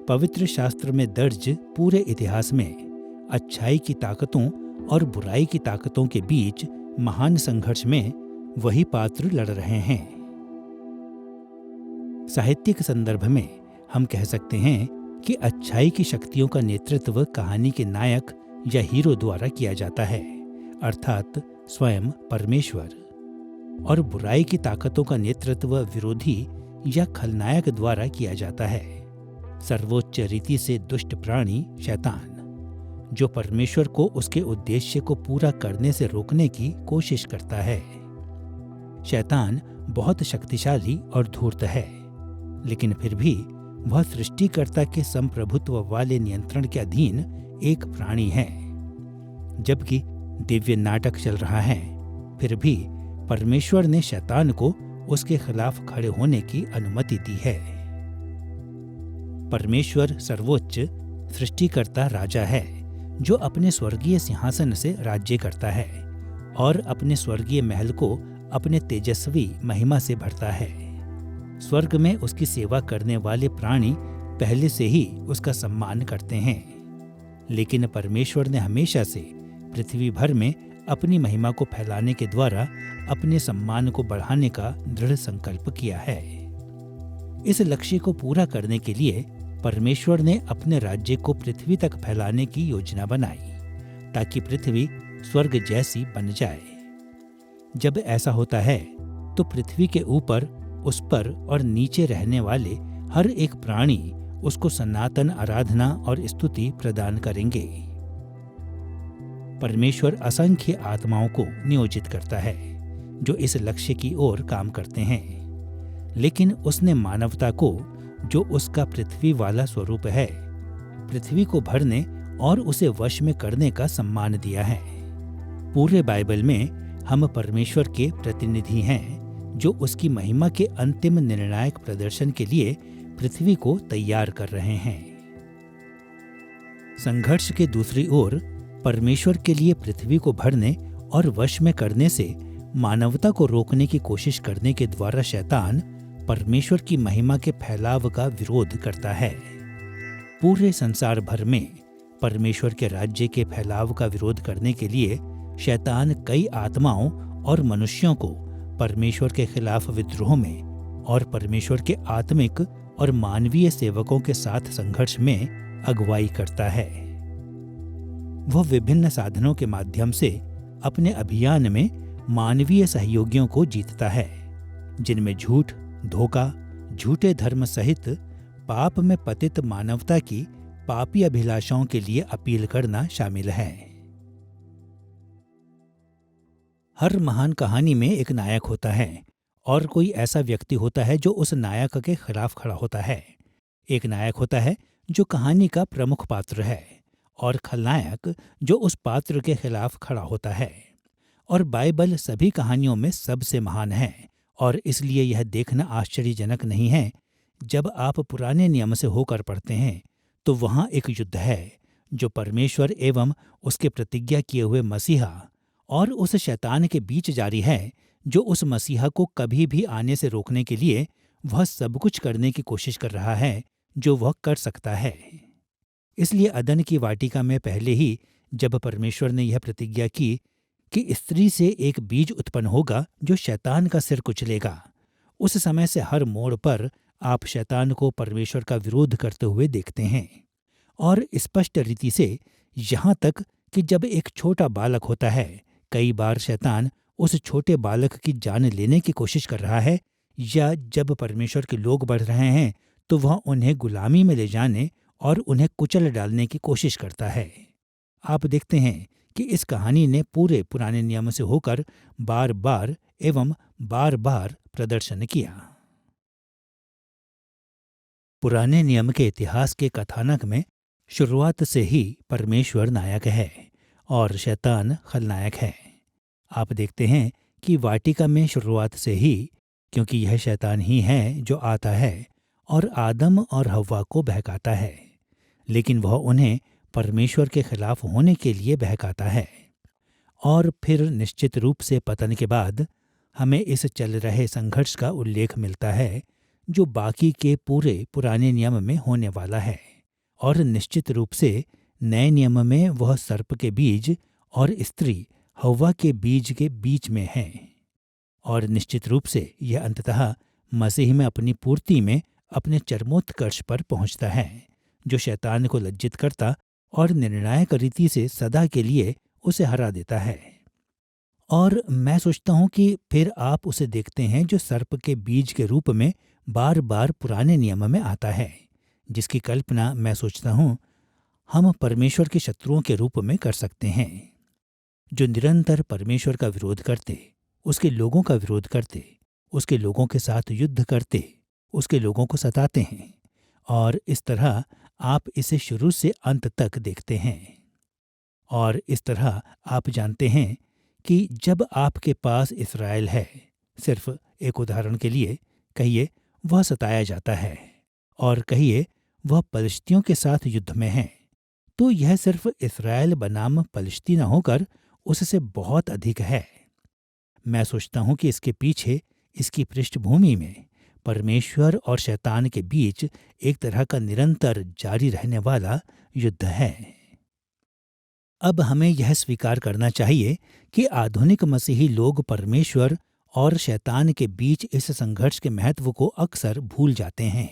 पवित्र शास्त्र में दर्ज पूरे इतिहास में अच्छाई की ताकतों और बुराई की ताकतों के बीच महान संघर्ष में वही पात्र लड़ रहे हैं। साहित्यिक संदर्भ में हम कह सकते हैं कि अच्छाई की शक्तियों का नेतृत्व कहानी के नायक या हीरो द्वारा किया जाता है, अर्थात स्वयं परमेश्वर, और बुराई की ताकतों का नेतृत्व विरोधी या खलनायक द्वारा किया जाता है, सर्वोच्च रीति से दुष्ट प्राणी शैतान, जो परमेश्वर को उसके उद्देश्य को पूरा करने से रोकने की कोशिश करता है। शैतान बहुत शक्तिशाली और धूर्त है, लेकिन फिर भी वह सृष्टिकर्ता के संप्रभुत्व वाले नियंत्रण के अधीन एक प्राणी है। जबकि दिव्य नाटक चल रहा है, फिर भी परमेश्वर ने शैतान को उसके खिलाफ खड़े होने की अनुमति दी है। परमेश्वर सर्वोच्च सृष्टिकर्ता राजा है, जो अपने स्वर्गीय सिंहासन से राज्य करता है और अपने स्वर्गीय महल को अपने तेजस्वी महिमा से भरता है। स्वर्ग में उसकी सेवा करने वाले प्राणी पहले से ही उसका सम्मान करते हैं, लेकिन परमेश्वर ने हमेशा से पृथ्वी भर में अपनी महिमा को फैलाने के द्वारा अपने सम्मान को बढ़ाने का दृढ़ संकल्प किया है। इस लक्ष्य को पूरा करने के लिए परमेश्वर ने अपने राज्य को पृथ्वी तक फैलाने की योजना बनाई, ताकि पृथ्वी स्वर्ग जैसी बन जाए। जब ऐसा होता है तो पृथ्वी के ऊपर, उस पर और नीचे रहने वाले हर एक प्राणी उसको सनातन आराधना और स्तुति प्रदान करेंगे। परमेश्वर असंख्य आत्माओं को नियोजित करता है जो इस लक्ष्य की ओर काम करते हैं, लेकिन उसने मानवता को, जो उसका पृथ्वी वाला स्वरूप है, पृथ्वी को भरने और उसे वश में करने का सम्मान दिया है। पूरे बाइबल में हम परमेश्वर के प्रतिनिधि हैं, जो उसकी महिमा के अंतिम निर्णायक प्रदर्शन के लिए पृथ्वी को तैयार कर रहे हैं। संघर्ष के दूसरी ओर परमेश्वर के लिए पृथ्वी को भरने और वश में करने से मानवता को रोकने की कोशिश करने के द्वारा शैतान परमेश्वर की महिमा के फैलाव का विरोध करता है। पूरे संसार भर में परमेश्वर के राज्य के फैलाव का विरोध करने के लिए शैतान कई आत्माओं और मनुष्यों को परमेश्वर के खिलाफ विद्रोह में और परमेश्वर के आत्मिक और मानवीय सेवकों के साथ संघर्ष में अगुवाई करता है। वह विभिन्न साधनों के माध्यम से अपने अभियान में मानवीय सहयोगियों को जीतता है, जिनमें झूठ, धोखा, झूठे धर्म सहित पाप में पतित मानवता की पापी अभिलाषाओं के लिए अपील करना शामिल है। हर महान कहानी में एक नायक होता है और कोई ऐसा व्यक्ति होता है जो उस नायक के खिलाफ खड़ा होता है। एक नायक होता है जो कहानी का प्रमुख पात्र है और खलनायक जो उस पात्र के खिलाफ खड़ा होता है। और बाइबल सभी कहानियों में सबसे महान है और इसलिए यह देखना आश्चर्यजनक नहीं है जब आप पुराने नियम से होकर पढ़ते हैं तो वहाँ एक युद्ध है जो परमेश्वर एवं उसके प्रतिज्ञा किए हुए मसीहा और उस शैतान के बीच जारी है, जो उस मसीहा को कभी भी आने से रोकने के लिए वह सब कुछ करने की कोशिश कर रहा है जो वह कर सकता है। इसलिए अदन की वाटिका में पहले ही जब परमेश्वर ने यह प्रतिज्ञा की कि स्त्री से एक बीज उत्पन्न होगा जो शैतान का सिर कुचलेगा, उस समय से हर मोड़ पर आप शैतान को परमेश्वर का विरोध करते हुए देखते हैं। और स्पष्ट रीति से यहाँ तक कि जब एक छोटा बालक होता है, कई बार शैतान उस छोटे बालक की जान लेने की कोशिश कर रहा है, या जब परमेश्वर के लोग बढ़ रहे हैं तो वह उन्हें गुलामी में ले जाने और उन्हें कुचल डालने की कोशिश करता है। आप देखते हैं कि इस कहानी ने पूरे पुराने नियम से होकर बार बार एवं बार बार प्रदर्शन किया। पुराने नियम के इतिहास के कथानक में शुरुआत से ही परमेश्वर नायक है और शैतान खलनायक है। आप देखते हैं कि वाटिका में शुरुआत से ही, क्योंकि यह शैतान ही है जो आता है और आदम और हव्वा को बहकाता है, लेकिन वह उन्हें परमेश्वर के खिलाफ होने के लिए बहकाता है। और फिर निश्चित रूप से पतन के बाद हमें इस चल रहे संघर्ष का उल्लेख मिलता है जो बाकी के पूरे पुराने नियम में होने वाला है। और निश्चित रूप से नए नियम में वह सर्प के बीज और स्त्री हव्वा के बीज के बीच में है। और निश्चित रूप से यह अंततः मसीह में अपनी पूर्ति में अपने चरमोत्कर्ष पर पहुंचता है, जो शैतान को लज्जित करता और निर्णायक रीति से सदा के लिए उसे हरा देता है। और मैं सोचता हूँ कि फिर आप उसे देखते हैं जो सर्प के बीज के रूप में बार बार पुराने नियम में आता है, जिसकी कल्पना मैं सोचता हूँ हम परमेश्वर के शत्रुओं के रूप में कर सकते हैं, जो निरंतर परमेश्वर का विरोध करते, उसके लोगों का विरोध करते, उसके लोगों के साथ युद्ध करते, उसके लोगों को सताते हैं। और इस तरह आप इसे शुरू से अंत तक देखते हैं। और इस तरह आप जानते हैं कि जब आपके पास इस्राएल है, सिर्फ एक उदाहरण के लिए कहिए वह सताया जाता है और कहिए वह पलिश्तियों के साथ युद्ध में है, तो यह सिर्फ इस्राएल बनाम पलिश्ती न होकर उससे बहुत अधिक है। मैं सोचता हूँ कि इसके पीछे, इसकी पृष्ठभूमि में परमेश्वर और शैतान के बीच एक तरह का निरंतर जारी रहने वाला युद्ध है। अब हमें यह स्वीकार करना चाहिए कि आधुनिक मसीही लोग परमेश्वर और शैतान के बीच इस संघर्ष के महत्व को अक्सर भूल जाते हैं।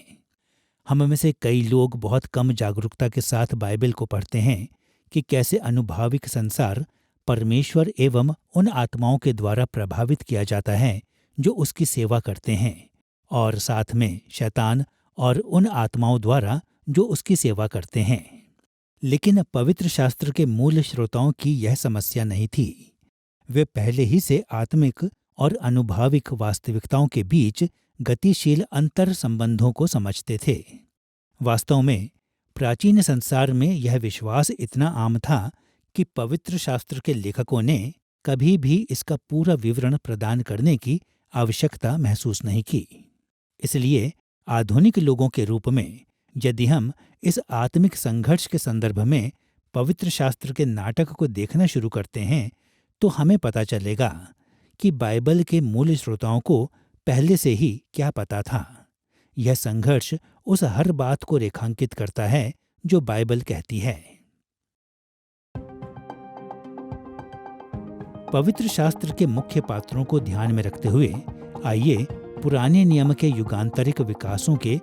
हम में से कई लोग बहुत कम जागरूकता के साथ बाइबल को पढ़ते हैं कि कैसे अनुभाविक संसार परमेश्वर एवं उन आत्माओं के द्वारा प्रभावित किया जाता है जो उसकी सेवा करते हैं, और साथ में शैतान और उन आत्माओं द्वारा जो उसकी सेवा करते हैं। लेकिन पवित्र शास्त्र के मूल श्रोताओं की यह समस्या नहीं थी। वे पहले ही से आत्मिक और अनुभाविक वास्तविकताओं के बीच गतिशील अंतर संबंधों को समझते थे। वास्तव में प्राचीन संसार में यह विश्वास इतना आम था कि पवित्र शास्त्र के लेखकों ने कभी भी इसका पूरा विवरण प्रदान करने की आवश्यकता महसूस नहीं की। इसलिए आधुनिक लोगों के रूप में यदि हम इस आत्मिक संघर्ष के संदर्भ में पवित्र शास्त्र के नाटक को देखना शुरू करते हैं तो हमें पता चलेगा कि बाइबल के मूल श्रोताओं को पहले से ही क्या पता था। यह संघर्ष उस हर बात को रेखांकित करता है जो बाइबल कहती है। पवित्र शास्त्र के मुख्य पात्रों को ध्यान में रखते हुए आइए पुराने नियम के युगांतरिक विकासों के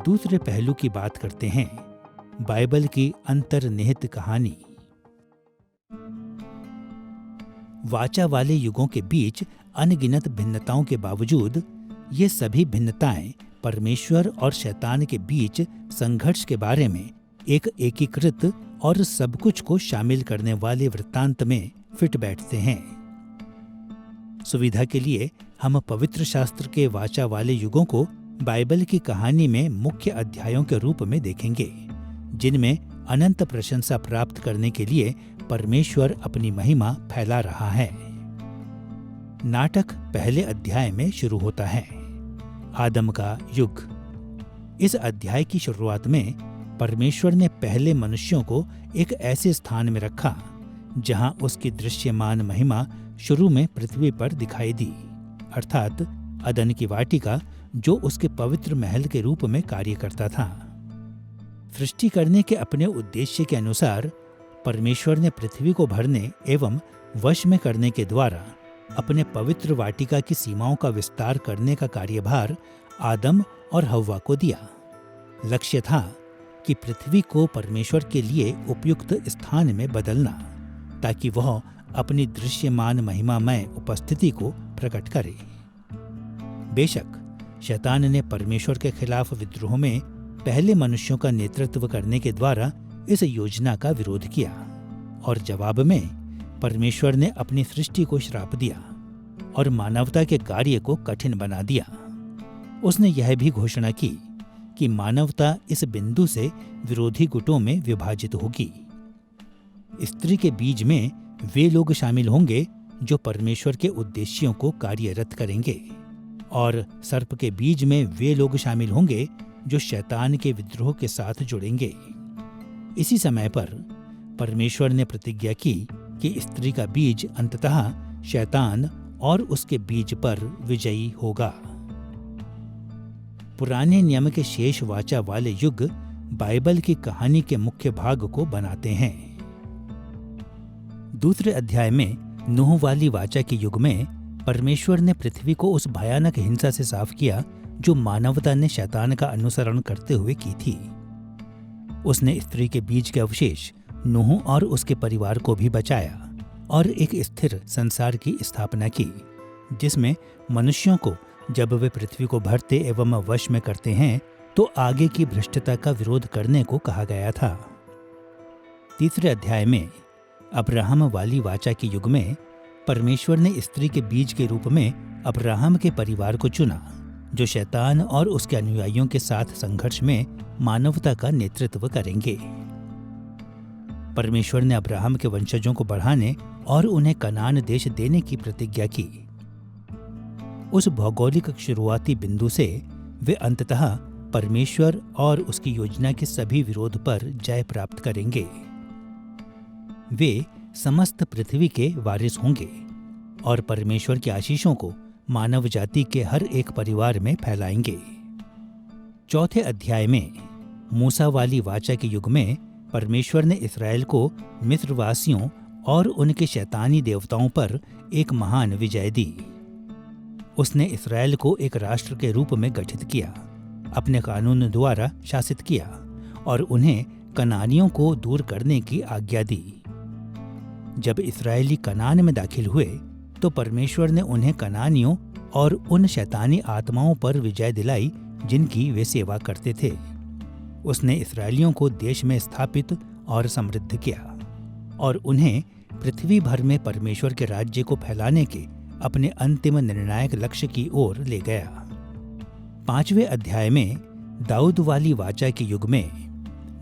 दूसरे पहलू की बात करते हैं, बाइबल की अंतर्निहित कहानी। वाचा वाले युगों के बीच अनगिनत भिन्नताओं के बावजूद ये सभी भिन्नताएं परमेश्वर और शैतान के बीच संघर्ष के बारे में एक एकीकृत और सब कुछ को शामिल करने वाले वृत्तांत में फिट बैठते हैं। सुविधा के लिए हम पवित्र शास्त्र के वाचा वाले युगों को बाइबल की कहानी में मुख्य अध्यायों के रूप में देखेंगे, जिनमें अनंत प्रशंसा प्राप्त करने के लिए परमेश्वर अपनी महिमा फैला रहा है। नाटक पहले अध्याय में शुरू होता है, आदम का युग। इस अध्याय की शुरुआत में परमेश्वर ने पहले मनुष्यों को एक ऐसे स्थान में रखा जहां उसकी दृश्यमान महिमा शुरू में पृथ्वी पर दिखाई दी, अर्थात अदन की वाटिका जो उसके पवित्र महल के रूप में कार्य करता था। सृष्टि करने के अपने उद्देश्य के अनुसार परमेश्वर ने पृथ्वी को भरने एवं वश में करने के द्वारा अपने पवित्र वाटिका की सीमाओं का विस्तार करने का कार्यभार आदम और हव्वा को दिया। लक्ष्य था कि पृथ्वी को परमेश्वर के लिए उपयुक्त स्थान में बदलना, ताकि वह अपनी दृश्यमान महिमामय उपस्थिति को प्रकट करे। बेशक शैतान ने परमेश्वर के खिलाफ विद्रोह में पहले मनुष्यों का नेतृत्व करने के द्वारा इस योजना का विरोध किया और जवाब में परमेश्वर ने अपनी सृष्टि को श्राप दिया और मानवता के कार्य को कठिन बना दिया। उसने यह भी घोषणा की कि मानवता इस बिंदु से विरोधी गुटों में विभाजित होगी। स्त्री के बीज में वे लोग शामिल होंगे जो परमेश्वर के उद्देश्यों को कार्यरत करेंगे और सर्प के बीज में वे लोग शामिल होंगे जो शैतान के विद्रोह के साथ जुड़ेंगे। इसी समय पर परमेश्वर ने प्रतिज्ञा की कि स्त्री का बीज अंततः शैतान और उसके बीज पर विजयी होगा। पुराने नियम के शेष वाचा वाले युग बाइबल की कहानी के मुख्य भाग को बनाते हैं। दूसरे अध्याय में नूह वाली वाचा के युग में परमेश्वर ने पृथ्वी को उस भयानक हिंसा से साफ किया जो मानवता ने शैतान का अनुसरण करते हुए की थी। उसने स्त्री के बीज के अवशेष नूह और उसके परिवार को भी बचाया और एक स्थिर संसार की स्थापना की, जिसमें मनुष्यों को जब वे पृथ्वी को भरते एवं वश में करते हैं तो आगे की भ्रष्टता का विरोध करने को कहा गया था। तीसरे अध्याय में अब्राहम वाली वाचा के युग में परमेश्वर ने स्त्री के बीज के रूप में अब्राहम के परिवार को चुना, जो शैतान और उसके अनुयायियों के साथ संघर्ष में मानवता का नेतृत्व करेंगे। परमेश्वर ने अब्राहम के वंशजों को बढ़ाने और उन्हें कनान देश देने की प्रतिज्ञा की। उस भौगोलिक शुरुआती बिंदु से वे अंततः परमेश्वर और उसकी योजना के सभी विरोध पर जय प्राप्त करेंगे। वे समस्त पृथ्वी के वारिस होंगे और परमेश्वर की आशीषों को मानव जाति के हर एक परिवार में फैलाएंगे। चौथे अध्याय में मूसा वाली वाचा के युग में परमेश्वर ने इस्राएल को मिस्रवासियों और उनके शैतानी देवताओं पर एक महान विजय दी। उसने इस्राएल को एक राष्ट्र के रूप में गठित किया, अपने कानून द्वारा शासित किया और उन्हें कनानियों को दूर करने की आज्ञा दी। जब इस्राएली कनान में दाखिल हुए तो परमेश्वर ने उन्हें कनानियों और उन शैतानी आत्माओं पर विजय दिलाई जिनकी वे सेवा करते थे। उसने इस्राएलियों को देश में स्थापित और समृद्ध किया और उन्हें पृथ्वी भर में परमेश्वर के राज्य को फैलाने के अपने अंतिम निर्णायक लक्ष्य की ओर ले गया। पांचवें अध्याय में दाऊद वाली वाचा के युग में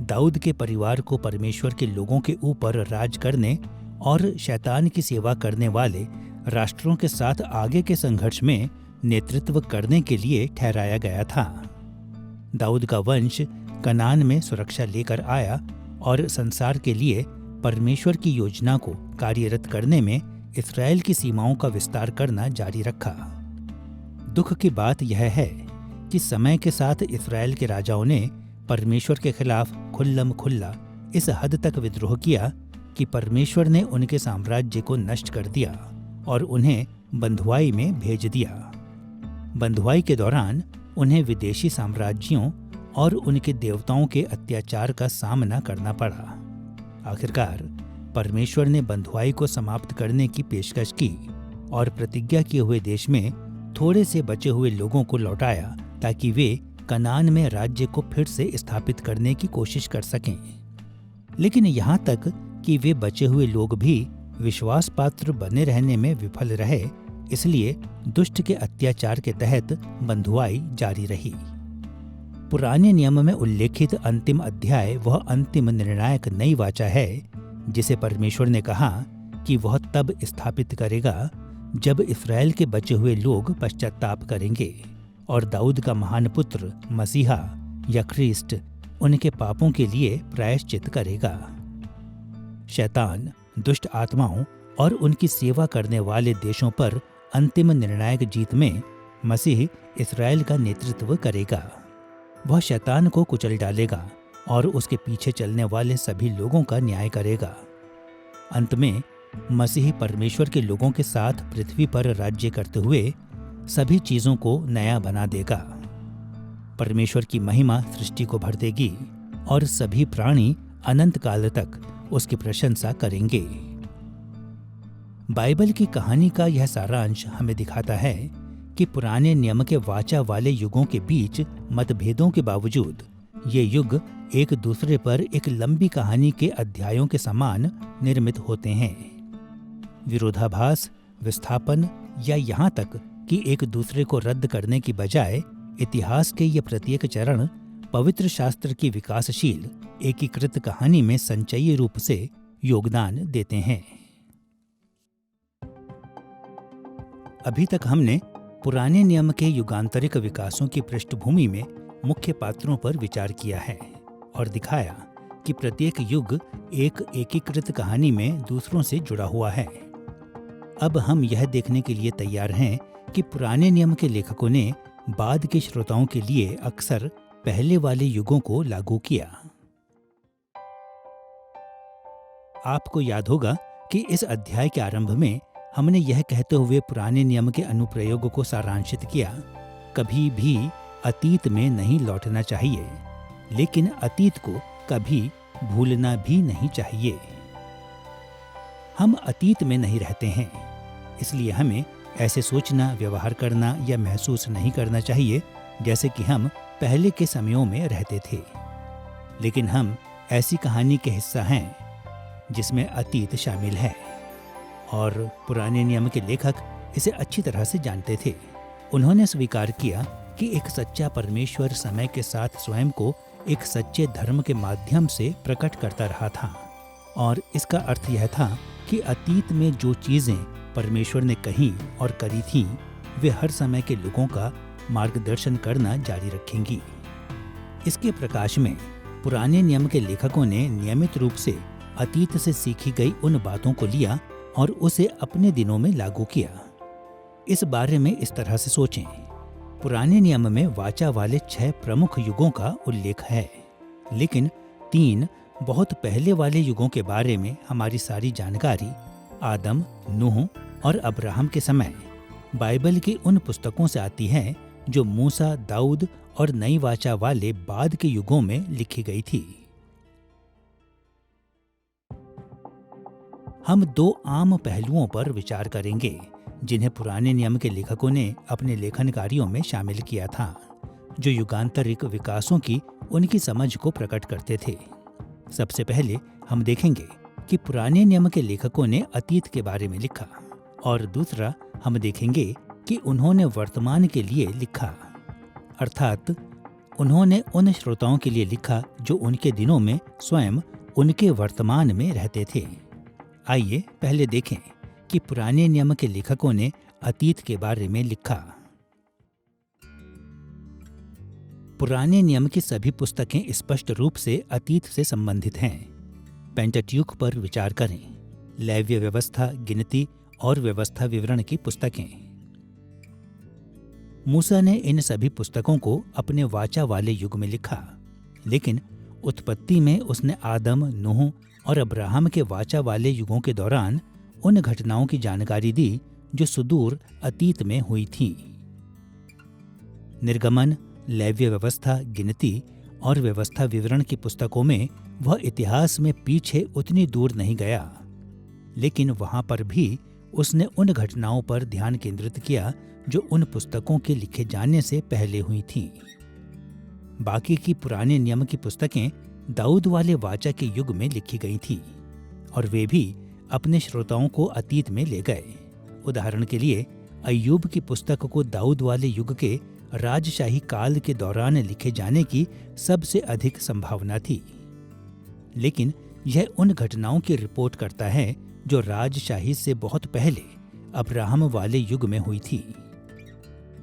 दाऊद के परिवार को परमेश्वर के लोगों के ऊपर राज करने और शैतान की सेवा करने वाले राष्ट्रों के साथ आगे के संघर्ष में नेतृत्व करने के लिए ठहराया गया था। दाऊद का वंश कनान में सुरक्षा लेकर आया और संसार के लिए परमेश्वर की योजना को कार्यरत करने में इस्राएल की सीमाओं का विस्तार करना जारी रखा। दुख की बात यह है कि समय के साथ इस्राएल के राजाओं ने परमेश्वर के खिलाफ खुल्लम खुल्ला इस हद तक विद्रोह किया कि परमेश्वर ने उनके साम्राज्य को नष्ट कर दिया और उन्हें बंधुआई में भेज दिया। बंधुआई के दौरान उन्हें विदेशी साम्राज्यों और उनके देवताओं के अत्याचार का सामना करना पड़ा। आखिरकार परमेश्वर ने बंधुआई को समाप्त करने की पेशकश की और प्रतिज्ञा किए हुए देश में थोड़े से बचे हुए लोगों को लौटाया ताकि वे कनान में राज्य को फिर से स्थापित करने की कोशिश कर सकें। लेकिन यहाँ तक कि वे बचे हुए लोग भी विश्वास पात्र बने रहने में विफल रहे, इसलिए दुष्ट के अत्याचार के तहत बंधुआई जारी रही। पुराने नियम में उल्लेखित अंतिम अध्याय वह अंतिम निर्णायक नई वाचा है जिसे परमेश्वर ने कहा कि वह तब स्थापित करेगा जब इस्राएल के बचे हुए लोग पश्चाताप करेंगे और दाऊद का महान पुत्र मसीहा या ख्रीस्ट उनके पापों के लिए प्रायश्चित करेगा। शैतान, दुष्ट आत्माओं और उनकी सेवा करने वाले देशों पर अंतिम निर्णायक जीत में मसीह इस्राएल का नेतृत्व करेगा। वह शैतान को कुचल डालेगा और उसके पीछे चलने वाले सभी लोगों का न्याय करेगा। अंत में मसीह परमेश्वर के लोगों के साथ पृथ्वी पर राज्य करते हुए सभी चीजों को नया बना देगा। परमेश्वर की महिमा सृष्टि को भर देगी और सभी प्राणी अनंत काल तक उसकी प्रशंसा करेंगे। बाइबल की कहानी का यह सारांश हमें दिखाता है कि पुराने नियम के वाचा वाले युगों के बीच मतभेदों के बावजूद ये युग एक दूसरे पर एक लंबी कहानी के अध्यायों के समान निर्मित होते हैं। विरोधाभास, विस्थापन या यहाँ तक कि एक दूसरे को रद्द करने की बजाय इतिहास के ये प्रत्येक चरण पवित्र शास्त्र की विकासशील एकीकृत कहानी में संचयी रूप से योगदान देते हैं। अभी तक हमने पुराने नियम के युगांतरिक विकासों की पृष्ठभूमि में मुख्य पात्रों पर विचार किया है और दिखाया कि प्रत्येक युग एक एकीकृत कहानी में दूसरों से जुड़ा हुआ है। अब हम यह देखने के लिए तैयार हैं कि पुराने नियम के लेखकों ने बाद के श्रोताओं के लिए अक्सर पहले वाले युगों को लागू किया। आपको याद होगा कि इस अध्याय के आरंभ में हमने यह कहते हुए पुराने नियम के अनुप्रयोग को सारांशित किया, कभी भी अतीत में नहीं लौटना चाहिए, लेकिन अतीत को कभी भूलना भी नहीं चाहिए। हम अतीत में नहीं रहते हैं, इसलिए हमें ऐसे सोचना, व्यवहार करना या महसूस नहीं करना चाहिए जैसे कि हम पहले के समयों में रहते थे। लेकिन हम ऐसी कहानी के हिस्सा हैं जिसमें अतीत शामिल है और पुराने नियम के लेखक इसे अच्छी तरह से जानते थे। उन्होंने स्वीकार किया कि एक सच्चा परमेश्वर समय के साथ स्वयं को एक सच्चे धर्म के माध्यम से प्रकट करता रहा था और इसका अर्थ यह था कि अतीत में जो चीजें परमेश्वर ने कही और करी थीं, वे हर समय के लोगों का मार्गदर्शन करना जारी रखेंगी। इसके प्रकाश में पुराने नियम के लेखकों ने नियमित रूप से अतीत से सीखी गई उन बातों को लिया और उसे अपने दिनों में लागू किया। इस बारे में इस तरह से सोचें, पुराने नियम में वाचा वाले 6 प्रमुख युगों का उल्लेख है, लेकिन 3 बहुत पहले वाले युगों के बारे में हमारी सारी जानकारी आदम, नूह और अब्राहम के समय बाइबल की उन पुस्तकों से आती है जो मूसा, दाऊद और नई वाचा वाले बाद के युगों में लिखी गई थी। हम 2 आम पहलुओं पर विचार करेंगे जिन्हें पुराने नियम के लेखकों ने अपने लेखन कार्यों में शामिल किया था, जो युगांतरिक विकासों की उनकी समझ को प्रकट करते थे। सबसे पहले हम देखेंगे कि पुराने नियम के लेखकों ने अतीत के बारे में लिखा और दूसरा हम देखेंगे कि उन्होंने वर्तमान के लिए लिखा, अर्थात उन्होंने उन श्रोताओं के लिए लिखा जो उनके दिनों में स्वयं उनके वर्तमान में रहते थे। आइए पहले देखें कि पुराने नियम के लेखकों ने अतीत के बारे में लिखा। पुराने नियम की सभी पुस्तकें स्पष्ट रूप से अतीत से संबंधित हैं। पेंटाट्यूक पर विचार करें, लेव्य व्यवस्था, गिनती और व्यवस्था विवरण की पुस्तकें। मूसा ने इन सभी पुस्तकों को अपने वाचा वाले युग में लिखा, लेकिन उत्पत्ति में उसने आदम, नूह और अब्राहम के वाचा वाले युगों के दौरान उन घटनाओं की जानकारी दी जो सुदूर अतीत में हुई थीं। निर्गमन, लेव्य व्यवस्था, गिनती और व्यवस्था विवरण की पुस्तकों में वह इतिहास में पीछे उतनी दूर नहीं गया, लेकिन वहां पर भी उसने उन घटनाओं पर ध्यान केंद्रित किया जो उन पुस्तकों के लिखे जाने से पहले हुई थीं। बाकी की पुराने नियम की पुस्तकें दाऊद वाले वाचा के युग में लिखी गई थीं और वे भी अपने श्रोताओं को अतीत में ले गए। उदाहरण के लिए अय्यूब की पुस्तक को दाऊद वाले युग के राजशाही काल के दौरान लिखे जाने की सबसे अधिक संभावना थी, लेकिन यह उन घटनाओं की रिपोर्ट करता है जो राजशाही से बहुत पहले अब्राहम वाले युग में हुई थी।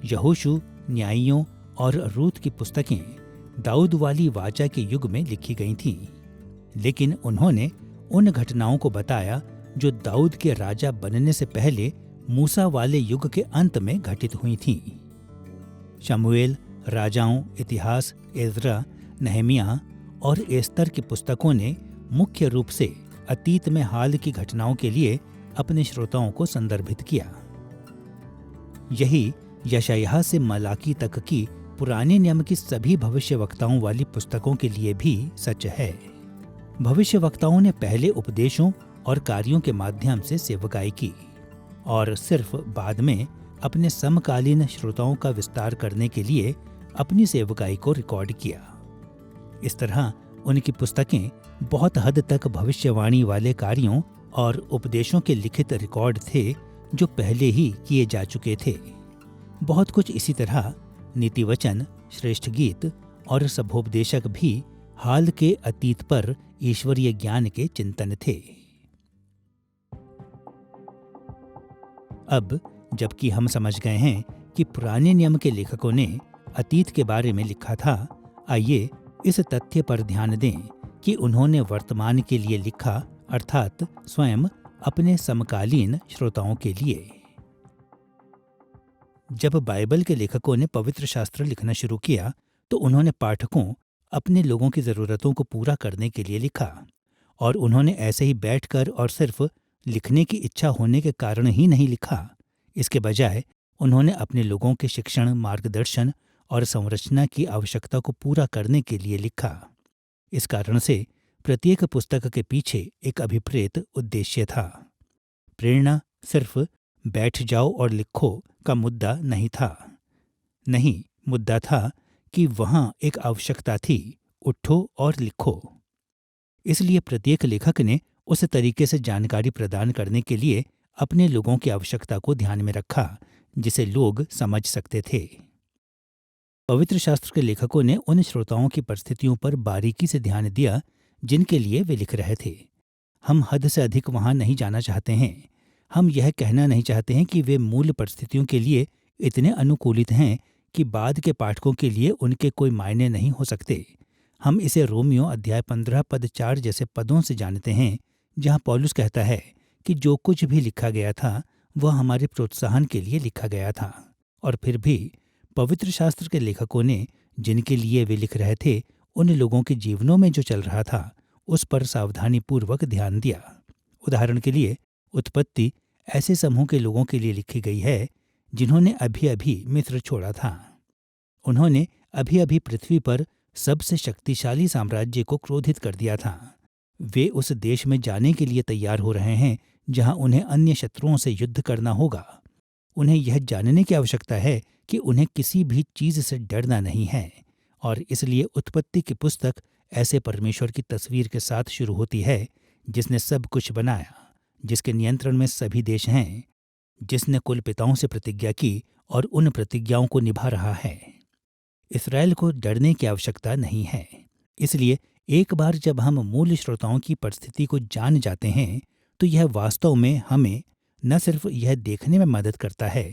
यहोशू, न्यायियों और रूत की पुस्तकें दाऊद वाली वाचा के युग में लिखी गई थीं, लेकिन उन्होंने उन घटनाओं को बताया जो दाऊद के राजा बनने से पहले मूसा वाले युग के अंत में घटित हुई थीं। शमूएल, राजाओं, इतिहास, एज्रा, नहमिया और एस्तर की पुस्तकों ने मुख्य रूप से अतीत में हाल की घटनाओं के लिए अपने श्रोताओं को संदर्भित किया। यही यशायाह से मलाकी तक की पुराने नियम की सभी भविष्यवक्ताओं वाली पुस्तकों के लिए भी सच है। भविष्यवक्ताओं ने पहले उपदेशों और कार्यों के माध्यम से सेवकाई की और सिर्फ बाद में अपने समकालीन श्रोताओं का विस्तार करने के लिए अपनी सेवकाई को रिकॉर्ड किया। इस तरह उनकी पुस्तकें बहुत हद तक भविष्यवाणी वाले कार्यों और उपदेशों के लिखित रिकॉर्ड थे जो पहले ही किए जा चुके थे। बहुत कुछ इसी तरह नीतिवचन, श्रेष्ठ गीत और सभोपदेशक भी हाल के अतीत पर ईश्वरीय ज्ञान के चिंतन थे। अब जबकि हम समझ गए हैं कि पुराने नियम के लेखकों ने अतीत के बारे में लिखा था, आइए इस तथ्य पर ध्यान दें कि उन्होंने वर्तमान के लिए लिखा, अर्थात स्वयं अपने समकालीन श्रोताओं के लिए। जब बाइबल के लेखकों ने पवित्र शास्त्र लिखना शुरू किया तो उन्होंने पाठकों, अपने लोगों की ज़रूरतों को पूरा करने के लिए लिखा, और उन्होंने ऐसे ही बैठकर और सिर्फ लिखने की इच्छा होने के कारण ही नहीं लिखा। इसके बजाय उन्होंने अपने लोगों के शिक्षण, मार्गदर्शन और संरचना की आवश्यकता को पूरा करने के लिए लिखा। इस कारण से प्रत्येक पुस्तक के पीछे एक अभिप्रेत उद्देश्य था। प्रेरणा सिर्फ बैठ जाओ और लिखो का मुद्दा नहीं था। नहीं, मुद्दा था कि वहाँ एक आवश्यकता थी, उठो और लिखो। इसलिए प्रत्येक लेखक ने उस तरीके से जानकारी प्रदान करने के लिए अपने लोगों की आवश्यकता को ध्यान में रखा जिसे लोग समझ सकते थे। पवित्र शास्त्र के लेखकों ने उन श्रोताओं की परिस्थितियों पर बारीकी से ध्यान दिया जिनके लिए वे लिख रहे थे। हम हद से अधिक वहां नहीं जाना चाहते हैं। हम यह कहना नहीं चाहते हैं कि वे मूल परिस्थितियों के लिए इतने अनुकूलित हैं कि बाद के पाठकों के लिए उनके कोई मायने नहीं हो सकते। हम इसे रोमियो अध्याय 15 पद 4 जैसे पदों से जानते हैं, जहां पौलुस कहता है कि जो कुछ भी लिखा गया था वह हमारे प्रोत्साहन के लिए लिखा गया था। और फिर भी पवित्र शास्त्र के लेखकों ने जिनके लिए वे लिख रहे थे, उन लोगों के जीवनों में जो चल रहा था उस पर सावधानीपूर्वक ध्यान दिया। उदाहरण के लिए उत्पत्ति ऐसे समूह के लोगों के लिए लिखी गई है जिन्होंने अभी अभी मिस्र छोड़ा था। उन्होंने अभी अभी पृथ्वी पर सबसे शक्तिशाली साम्राज्य को क्रोधित कर दिया था। वे उस देश में जाने के लिए तैयार हो रहे हैं जहां उन्हें अन्य शत्रुओं से युद्ध करना होगा। उन्हें यह जानने की आवश्यकता है कि उन्हें किसी भी चीज से डरना नहीं है, और इसलिए उत्पत्ति की पुस्तक ऐसे परमेश्वर की तस्वीर के साथ शुरू होती है जिसने सब कुछ बनाया, जिसके नियंत्रण में सभी देश हैं, जिसने कुल पिताओं से प्रतिज्ञा की और उन प्रतिज्ञाओं को निभा रहा है। इस्राएल को डरने की आवश्यकता नहीं है। इसलिए एक बार जब हम मूल श्रोताओं की परिस्थिति को जान जाते हैं तो यह वास्तव में हमें न सिर्फ यह देखने में मदद करता है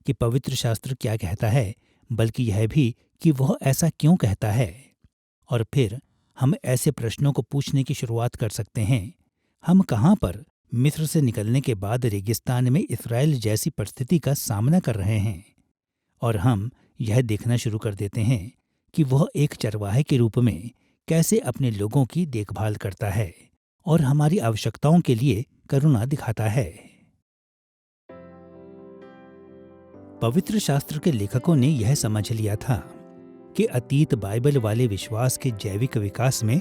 कि पवित्र शास्त्र क्या कहता है, बल्कि यह भी कि वह ऐसा क्यों कहता है, और फिर हम ऐसे प्रश्नों को पूछने की शुरुआत कर सकते हैं। हम कहाँ पर मिस्र से निकलने के बाद रेगिस्तान में इस्राएल जैसी परिस्थिति का सामना कर रहे हैं, और हम यह देखना शुरू कर देते हैं कि वह एक चरवाहे के रूप में कैसे अपने लोगों की देखभाल करता है और हमारी आवश्यकताओं के लिए करुणा दिखाता है। पवित्र शास्त्र के लेखकों ने यह समझ लिया था कि अतीत बाइबल वाले विश्वास के जैविक विकास में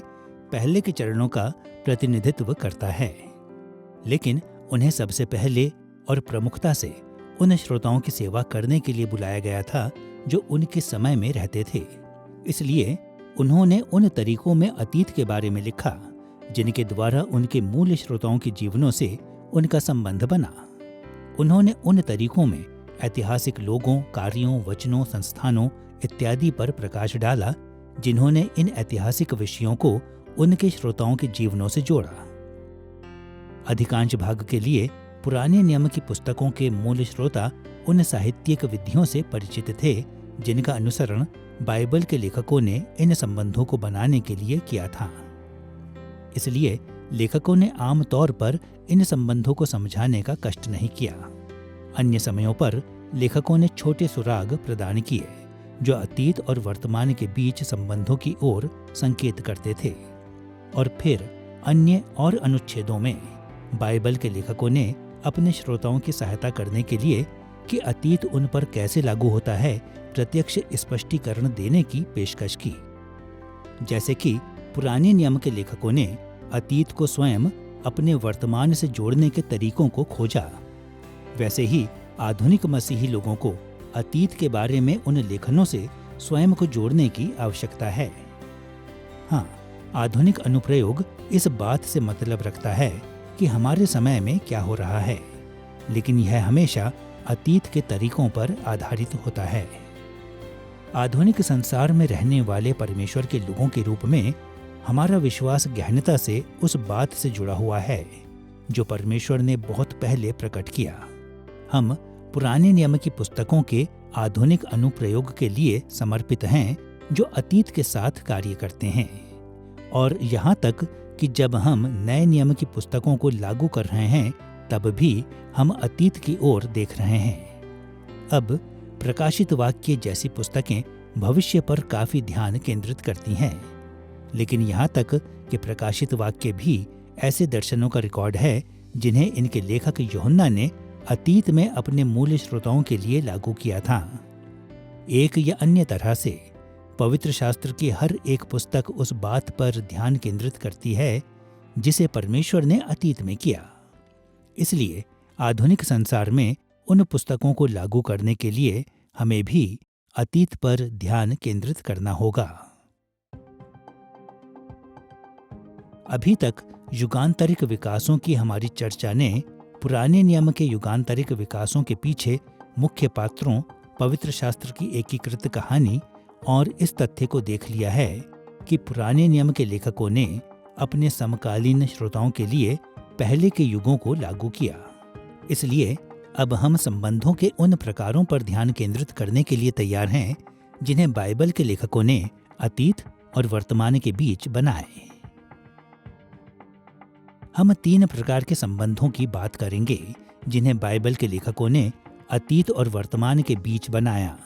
पहले के चरणों का प्रतिनिधित्व करता है, लेकिन उन्हें सबसे पहले और प्रमुखता से उन श्रोताओं की सेवा करने के लिए बुलाया गया था जो उनके समय में रहते थे। इसलिए उन्होंने उन तरीकों में अतीत के बारे में लिखा जिनके द्वारा उनके मूल श्रोताओं के जीवनों से उनका संबंध बना। उन्होंने उन तरीकों में ऐतिहासिक लोगों, कार्यों, वचनों, संस्थानों इत्यादि पर प्रकाश डाला जिन्होंने इन ऐतिहासिक विषयों को उनके श्रोताओं के जीवनों से जोड़ा। अधिकांश भाग के लिए पुराने नियम की पुस्तकों के मूल श्रोता उन साहित्यिक विधियों से परिचित थे जिनका अनुसरण बाइबल के लेखकों ने इन संबंधों को बनाने के लिए किया था। इसलिए लेखकों ने आम तौर पर इन संबंधों को समझाने का कष्ट नहीं किया। अन्य समयों पर लेखकों ने छोटे सुराग प्रदान किए जो अतीत और वर्तमान के बीच संबंधों की ओर संकेत करते थे, और फिर अन्य और अनुच्छेदों में बाइबल के लेखकों ने अपने श्रोताओं की सहायता करने के लिए कि अतीत उन पर कैसे लागू होता है प्रत्यक्ष स्पष्टीकरण देने की पेशकश की। जैसे कि पुराने नियम के लेखकों ने अतीत को स्वयं अपने वर्तमान से जोड़ने के तरीकों को खोजा, वैसे ही आधुनिक मसीही लोगों को अतीत के बारे में उन लेखनों से स्वयं को जोड़ने की आवश्यकता है। हाँ, आधुनिक अनुप्रयोग इस बात से मतलब रखता है कि हमारे समय में क्या हो रहा है, लेकिन यह हमेशा अतीत के तरीकों पर आधारित होता है। आधुनिक संसार में रहने वाले परमेश्वर के लोगों के रूप में हमारा विश्वास गहनता से उस बात से जुड़ा हुआ है जो परमेश्वर ने बहुत पहले प्रकट किया। हम पुराने नियम की पुस्तकों के आधुनिक अनुप्रयोग के लिए समर्पित हैं जो अतीत के साथ कार्य करते हैं, और यहाँ तक कि जब हम नए नियम की पुस्तकों को लागू कर रहे हैं तब भी हम अतीत की ओर देख रहे हैं। अब प्रकाशित वाक्य जैसी पुस्तकें भविष्य पर काफी ध्यान केंद्रित करती हैं, लेकिन यहाँ तक कि प्रकाशित वाक्य भी ऐसे दर्शनों का रिकॉर्ड है जिन्हें इनके लेखक यूहन्ना ने अतीत में अपने मूल श्रोताओं के लिए लागू किया था। एक या अन्य तरह से पवित्र शास्त्र की हर एक पुस्तक उस बात पर ध्यान केंद्रित करती है जिसे परमेश्वर ने अतीत में किया। इसलिए आधुनिक संसार में उन पुस्तकों को लागू करने के लिए हमें भी अतीत पर ध्यान केंद्रित करना होगा। अभी तक युगांतरिक विकासों की हमारी चर्चा ने पुराने नियम के युगांतरिक विकासों के पीछे मुख्य पात्रों, पवित्र शास्त्र की एकीकृत कहानी और इस तथ्य को देख लिया है कि पुराने नियम के लेखकों ने अपने समकालीन श्रोताओं के लिए पहले के युगों को लागू किया। इसलिए अब हम संबंधों के उन प्रकारों पर ध्यान केंद्रित करने के लिए तैयार हैं जिन्हें बाइबल के लेखकों ने अतीत और वर्तमान के बीच बनाए। हम 3 प्रकार के संबंधों की बात करेंगे जिन्हें बाइबल के लेखकों ने अतीत और वर्तमान के बीच बनाया।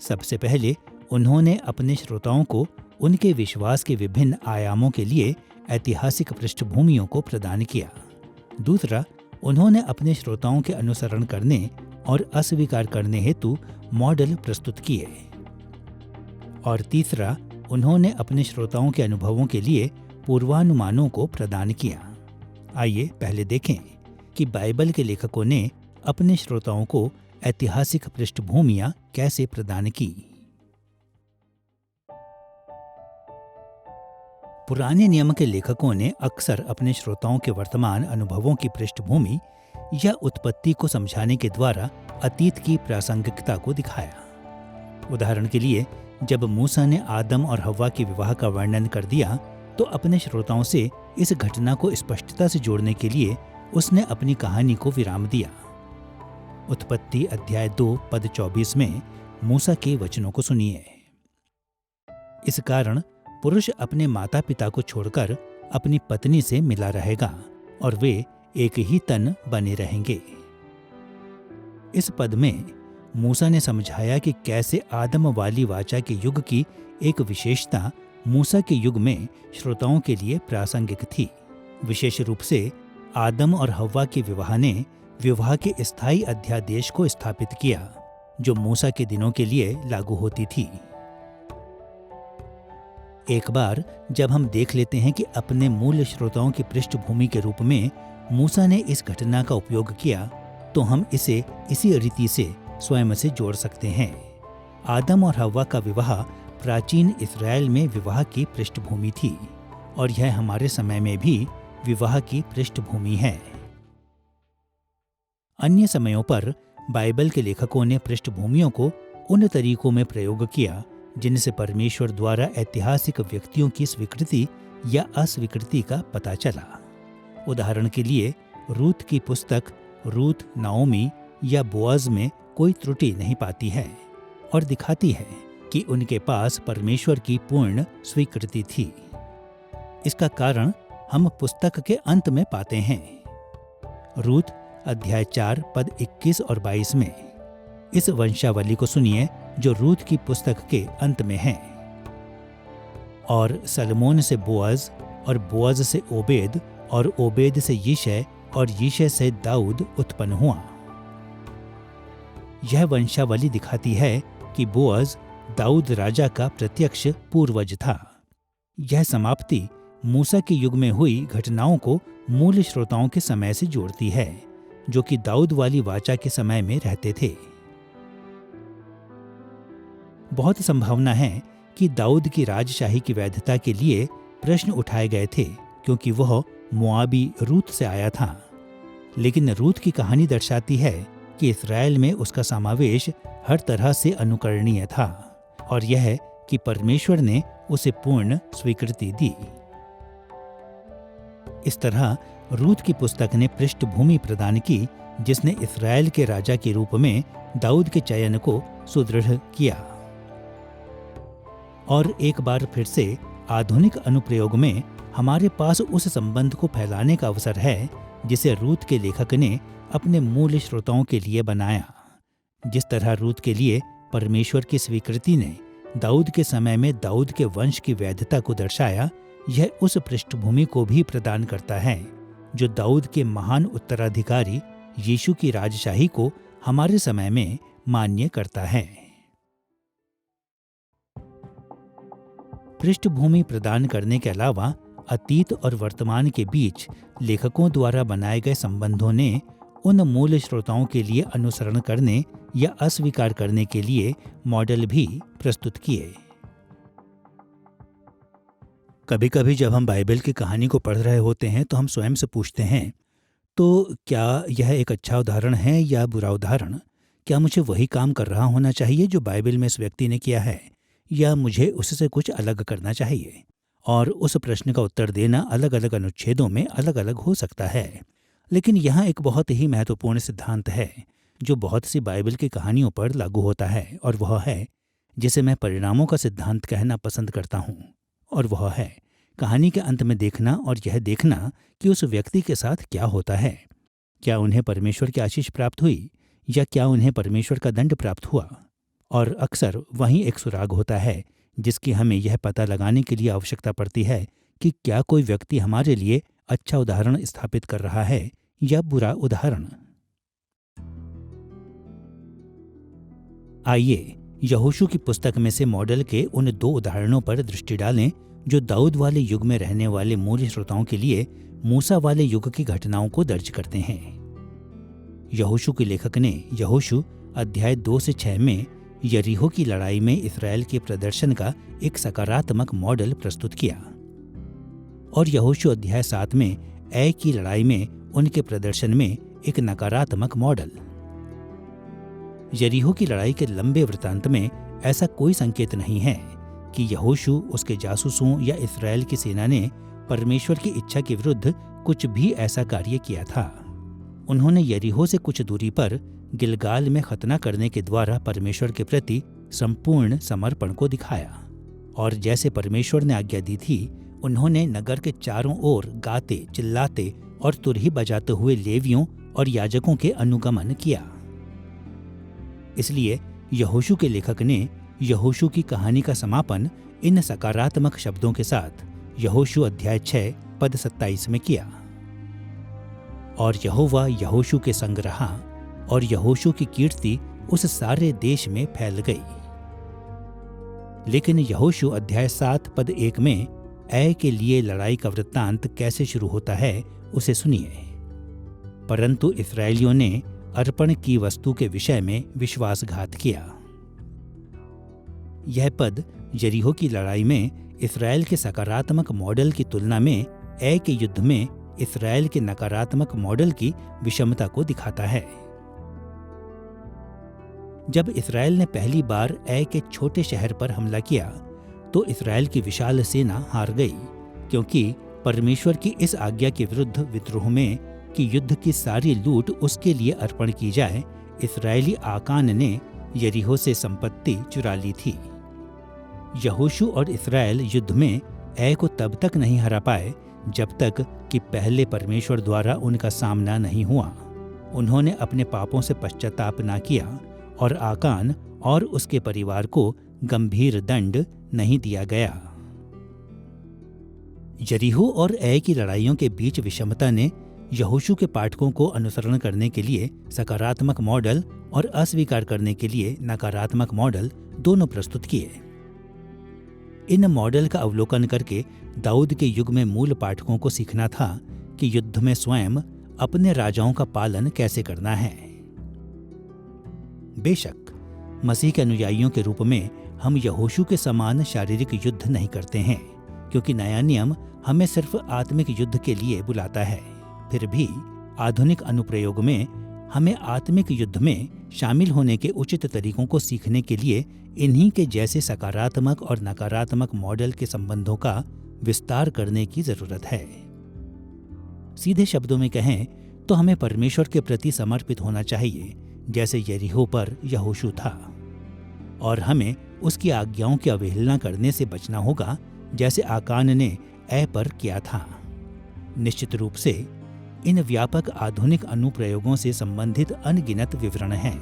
सबसे पहले उन्होंने अपने श्रोताओं को उनके विश्वास के विभिन्न आयामों के लिए ऐतिहासिक पृष्ठभूमियों को प्रदान किया। दूसरा, उन्होंने अपने श्रोताओं के अनुसरण करने और अस्वीकार करने हेतु मॉडल प्रस्तुत किए। और तीसरा, उन्होंने अपने श्रोताओं के अनुभवों के लिए पूर्वानुमानों को प्रदान किया। आइए पहले देखें कि बाइबल के लेखकों ने अपने श्रोताओं को ऐतिहासिक पृष्ठभूमियां कैसे प्रदान की। पुराने नियम के लेखकों ने अक्सर अपने श्रोताओं के वर्तमान अनुभवों की पृष्ठभूमि या उत्पत्ति को समझाने के द्वारा अतीत की प्रासंगिकता को दिखाया। उदाहरण के लिए, जब मूसा ने आदम और हव्वा के विवाह का वर्णन कर दिया तो अपने श्रोताओं से इस घटना को स्पष्टता से जोड़ने के लिए उसने अपनी कहानी को विराम दिया। उत्पत्ति अध्याय 2 पद 24 में मूसा के वचनों को सुनिए। इस कारण पुरुष अपने माता पिता को छोड़कर अपनी पत्नी से मिला रहेगा और वे एक ही तन बने रहेंगे। इस पद में मूसा ने समझाया कि कैसे आदम वाली वाचा के युग की एक विशेषता मूसा के युग में श्रोताओं के लिए प्रासंगिक थी। विशेष रूप से आदम और हव्वा के विवाह ने विवाह के स्थायी अध्यादेश को स्थापित किया, जो मूसा के दिनों के लिए लागू होती थी। एक बार जब हम देख लेते हैं कि अपने मूल श्रोताओं की पृष्ठभूमि के रूप में मूसा ने इस घटना का उपयोग किया, तो हम इसे इसी रीति से स्वयं से जोड़ सकते हैं। आदम और हव्वा का विवाह प्राचीन इस्राएल में विवाह की पृष्ठभूमि थी और यह हमारे समय में भी विवाह की पृष्ठभूमि है। अन्य समयों पर बाइबल के लेखकों ने पृष्ठभूमियों को उन तरीकों में प्रयोग किया जिनसे परमेश्वर द्वारा ऐतिहासिक व्यक्तियों की स्वीकृति या अस्वीकृति का पता चला। उदाहरण के लिए रूत की पुस्तक रूत, नाओमी या बोअज में कोई त्रुटि नहीं पाती है और दिखाती है कि उनके पास परमेश्वर की पूर्ण स्वीकृति थी। इसका कारण हम पुस्तक के अंत में पाते हैं। रूत अध्याय 4 पद 21 और 22 में इस वंशावली को सुनिए जो रूत की पुस्तक के अंत में है। और सलमोन से बोअज और बोअज से ओबेद और ओबेद से यिशै और यिशै से दाऊद उत्पन्न हुआ। यह वंशावली दिखाती है कि बोअज दाऊद राजा का प्रत्यक्ष पूर्वज था। यह समाप्ति मूसा के युग में हुई घटनाओं को मूल श्रोताओं के समय से जोड़ती है, जो कि दाऊद वाली वाचा के समय में रहते थे। बहुत संभावना है कि दाऊद की राजशाही की वैधता के लिए प्रश्न उठाए गए थे, क्योंकि वह मोआबी रूत से आया था। लेकिन रूत की कहानी दर्शाती है कि इस्राएल में उसका समावेश हर तरह से अनुकरणीय था और यह कि परमेश्वर ने उसे पूर्ण स्वीकृति दी। इस तरह रूत की पुस्तक ने पृष्ठभूमि प्रदान की जिसने इस्राएल के राजा के रूप में दाऊद के चयन को सुदृढ़ किया। और एक बार फिर से आधुनिक अनुप्रयोग में हमारे पास उस संबंध को फैलाने का अवसर है जिसे रूत के लेखक ने अपने मूल श्रोताओं के लिए बनाया। जिस तरह रूत के लिए परमेश्वर की स्वीकृति ने दाऊद के समय में दाऊद के वंश की वैधता को दर्शाया, यह उस पृष्ठभूमि को भी प्रदान करता है जो दाऊद के महान उत्तराधिकारी यीशु की राजशाही को हमारे समय में मान्य करता है। पृष्ठभूमि प्रदान करने के अलावा अतीत और वर्तमान के बीच लेखकों द्वारा बनाए गए संबंधों ने उन मूल श्रोताओं के लिए अनुसरण करने या अस्वीकार करने के लिए मॉडल भी प्रस्तुत किए। कभी कभी जब हम बाइबल की कहानी को पढ़ रहे होते हैं तो हम स्वयं से पूछते हैं, तो क्या यह एक अच्छा उदाहरण है या बुरा उदाहरण? क्या मुझे वही काम कर रहा होना चाहिए जो बाइबल में इस व्यक्ति ने किया है, या मुझे उससे कुछ अलग करना चाहिए? और उस प्रश्न का उत्तर देना अलग अलग अनुच्छेदों में अलग अलग हो सकता है। लेकिन यहाँ एक बहुत ही महत्वपूर्ण सिद्धांत है जो बहुत सी बाइबल की कहानियों पर लागू होता है, और वह है जिसे मैं परिणामों का सिद्धांत कहना पसंद करता हूँ। और वह है कहानी के अंत में देखना और यह देखना कि उस व्यक्ति के साथ क्या होता है। क्या उन्हें परमेश्वर की आशीष प्राप्त हुई या क्या उन्हें परमेश्वर का दंड प्राप्त हुआ? और अक्सर वहीं एक सुराग होता है जिसकी हमें यह पता लगाने के लिए आवश्यकता पड़ती है कि क्या कोई व्यक्ति हमारे लिए अच्छा उदाहरण स्थापित कर रहा है या बुरा उदाहरण। आइए यहोशू की पुस्तक में से मॉडल के उन 2 उदाहरणों पर दृष्टि डालें जो दाऊद वाले युग में रहने वाले मूल श्रोताओं के लिए मूसा वाले युग की घटनाओं को दर्ज करते हैं। यहोशू के लेखक ने यहोशू अध्याय 2 से 6 में यरीहो की लड़ाई में इस्राएल के प्रदर्शन का एक सकारात्मक मॉडल प्रस्तुत किया, और यहोशू अध्याय 7 में ऐ की लड़ाई में उनके प्रदर्शन में एक नकारात्मक मॉडल। यरीहो की लड़ाई के लंबे वृत्तांत में ऐसा कोई संकेत नहीं है कि यहोशू, उसके जासूसों या इस्राएल की सेना ने परमेश्वर की इच्छा के विरुद्ध कुछ भी ऐसा कार्य किया था। उन्होंने यरीहो से कुछ दूरी पर गिलगाल में खतना करने के द्वारा परमेश्वर के प्रति संपूर्ण समर्पण को दिखाया, और जैसे परमेश्वर ने आज्ञा दी थी, उन्होंने नगर के चारों ओर गाते, चिल्लाते और तुरही बजाते हुए लेवियों और याजकों के अनुगमन किया। इसलिए यहोशू के लेखक ने यहोशू की कहानी का समापन इन सकारात्मक शब्दों के साथ यहोशू अध्याय 6 पद 27 में किया। और यहोवा यहोशू के संग रहा और यहोशू की कीर्ति उस सारे देश में फैल गई। लेकिन यहोशू अध्याय 7 पद 1 में ऐ के लिए लड़ाई का वृत्तांत कैसे शुरू होता है उसे सुनिए। परंतु इस्राएलियों ने अर्पण की वस्तु के विषय में विश्वासघात किया। यह पद यरीहो की लड़ाई में इस्राएल के सकारात्मक मॉडल की तुलना में ऐ के युद्ध में इस्राएल के नकारात्मक मॉडल की विषमता को दिखाता है। जब इस्राएल ने पहली बार ऐ के छोटे शहर पर हमला किया तो इस्राएल की विशाल सेना हार गई, क्योंकि परमेश्वर की इस आज्ञा के विरुद्ध विद्रोह में कि युद्ध की सारी लूट उसके लिए अर्पण की जाए, इस्राएली आकान ने यरीहो से संपत्ति चुरा ली थी। यहोशू और इस्राएल युद्ध में ऐ को तब तक नहीं हरा पाए जब तक कि पहले परमेश्वर द्वारा उनका सामना नहीं हुआ। उन्होंने अपने पापों से पश्चाताप न किया और आकान और उसके परिवार को गंभीर दंड नहीं दिया गया। यरीहो और ऐ की लड़ाइयों के बीच विषमता ने यहोशू के पाठकों को अनुसरण करने के लिए सकारात्मक मॉडल और अस्वीकार करने के लिए नकारात्मक मॉडल दोनों प्रस्तुत किए। इन मॉडल का अवलोकन करके दाऊद के युग में मूल पाठकों को सीखना था कि युद्ध में स्वयं अपने राजाओं का पालन कैसे करना है। बेशक मसीह के अनुयायियों के रूप में हम यहोशू के समान शारीरिक युद्ध नहीं करते हैं, क्योंकि नया नियम हमें सिर्फ आत्मिक युद्ध के लिए बुलाता है। फिर भी आधुनिक अनुप्रयोग में हमें आत्मिक युद्ध में शामिल होने के उचित तरीकों को सीखने के लिए इन्हीं के जैसे सकारात्मक और नकारात्मक मॉडल के संबंधों का विस्तार करने की जरूरत है। सीधे शब्दों में कहें तो हमें परमेश्वर के प्रति समर्पित होना चाहिए, जैसे यरीहो पर यहोशू था, और हमें उसकी आज्ञाओं की अवहेलना करने से बचना होगा, जैसे आकान ने ऐ पर किया था। निश्चित रूप से इन व्यापक आधुनिक अनुप्रयोगों से संबंधित अनगिनत विवरण हैं,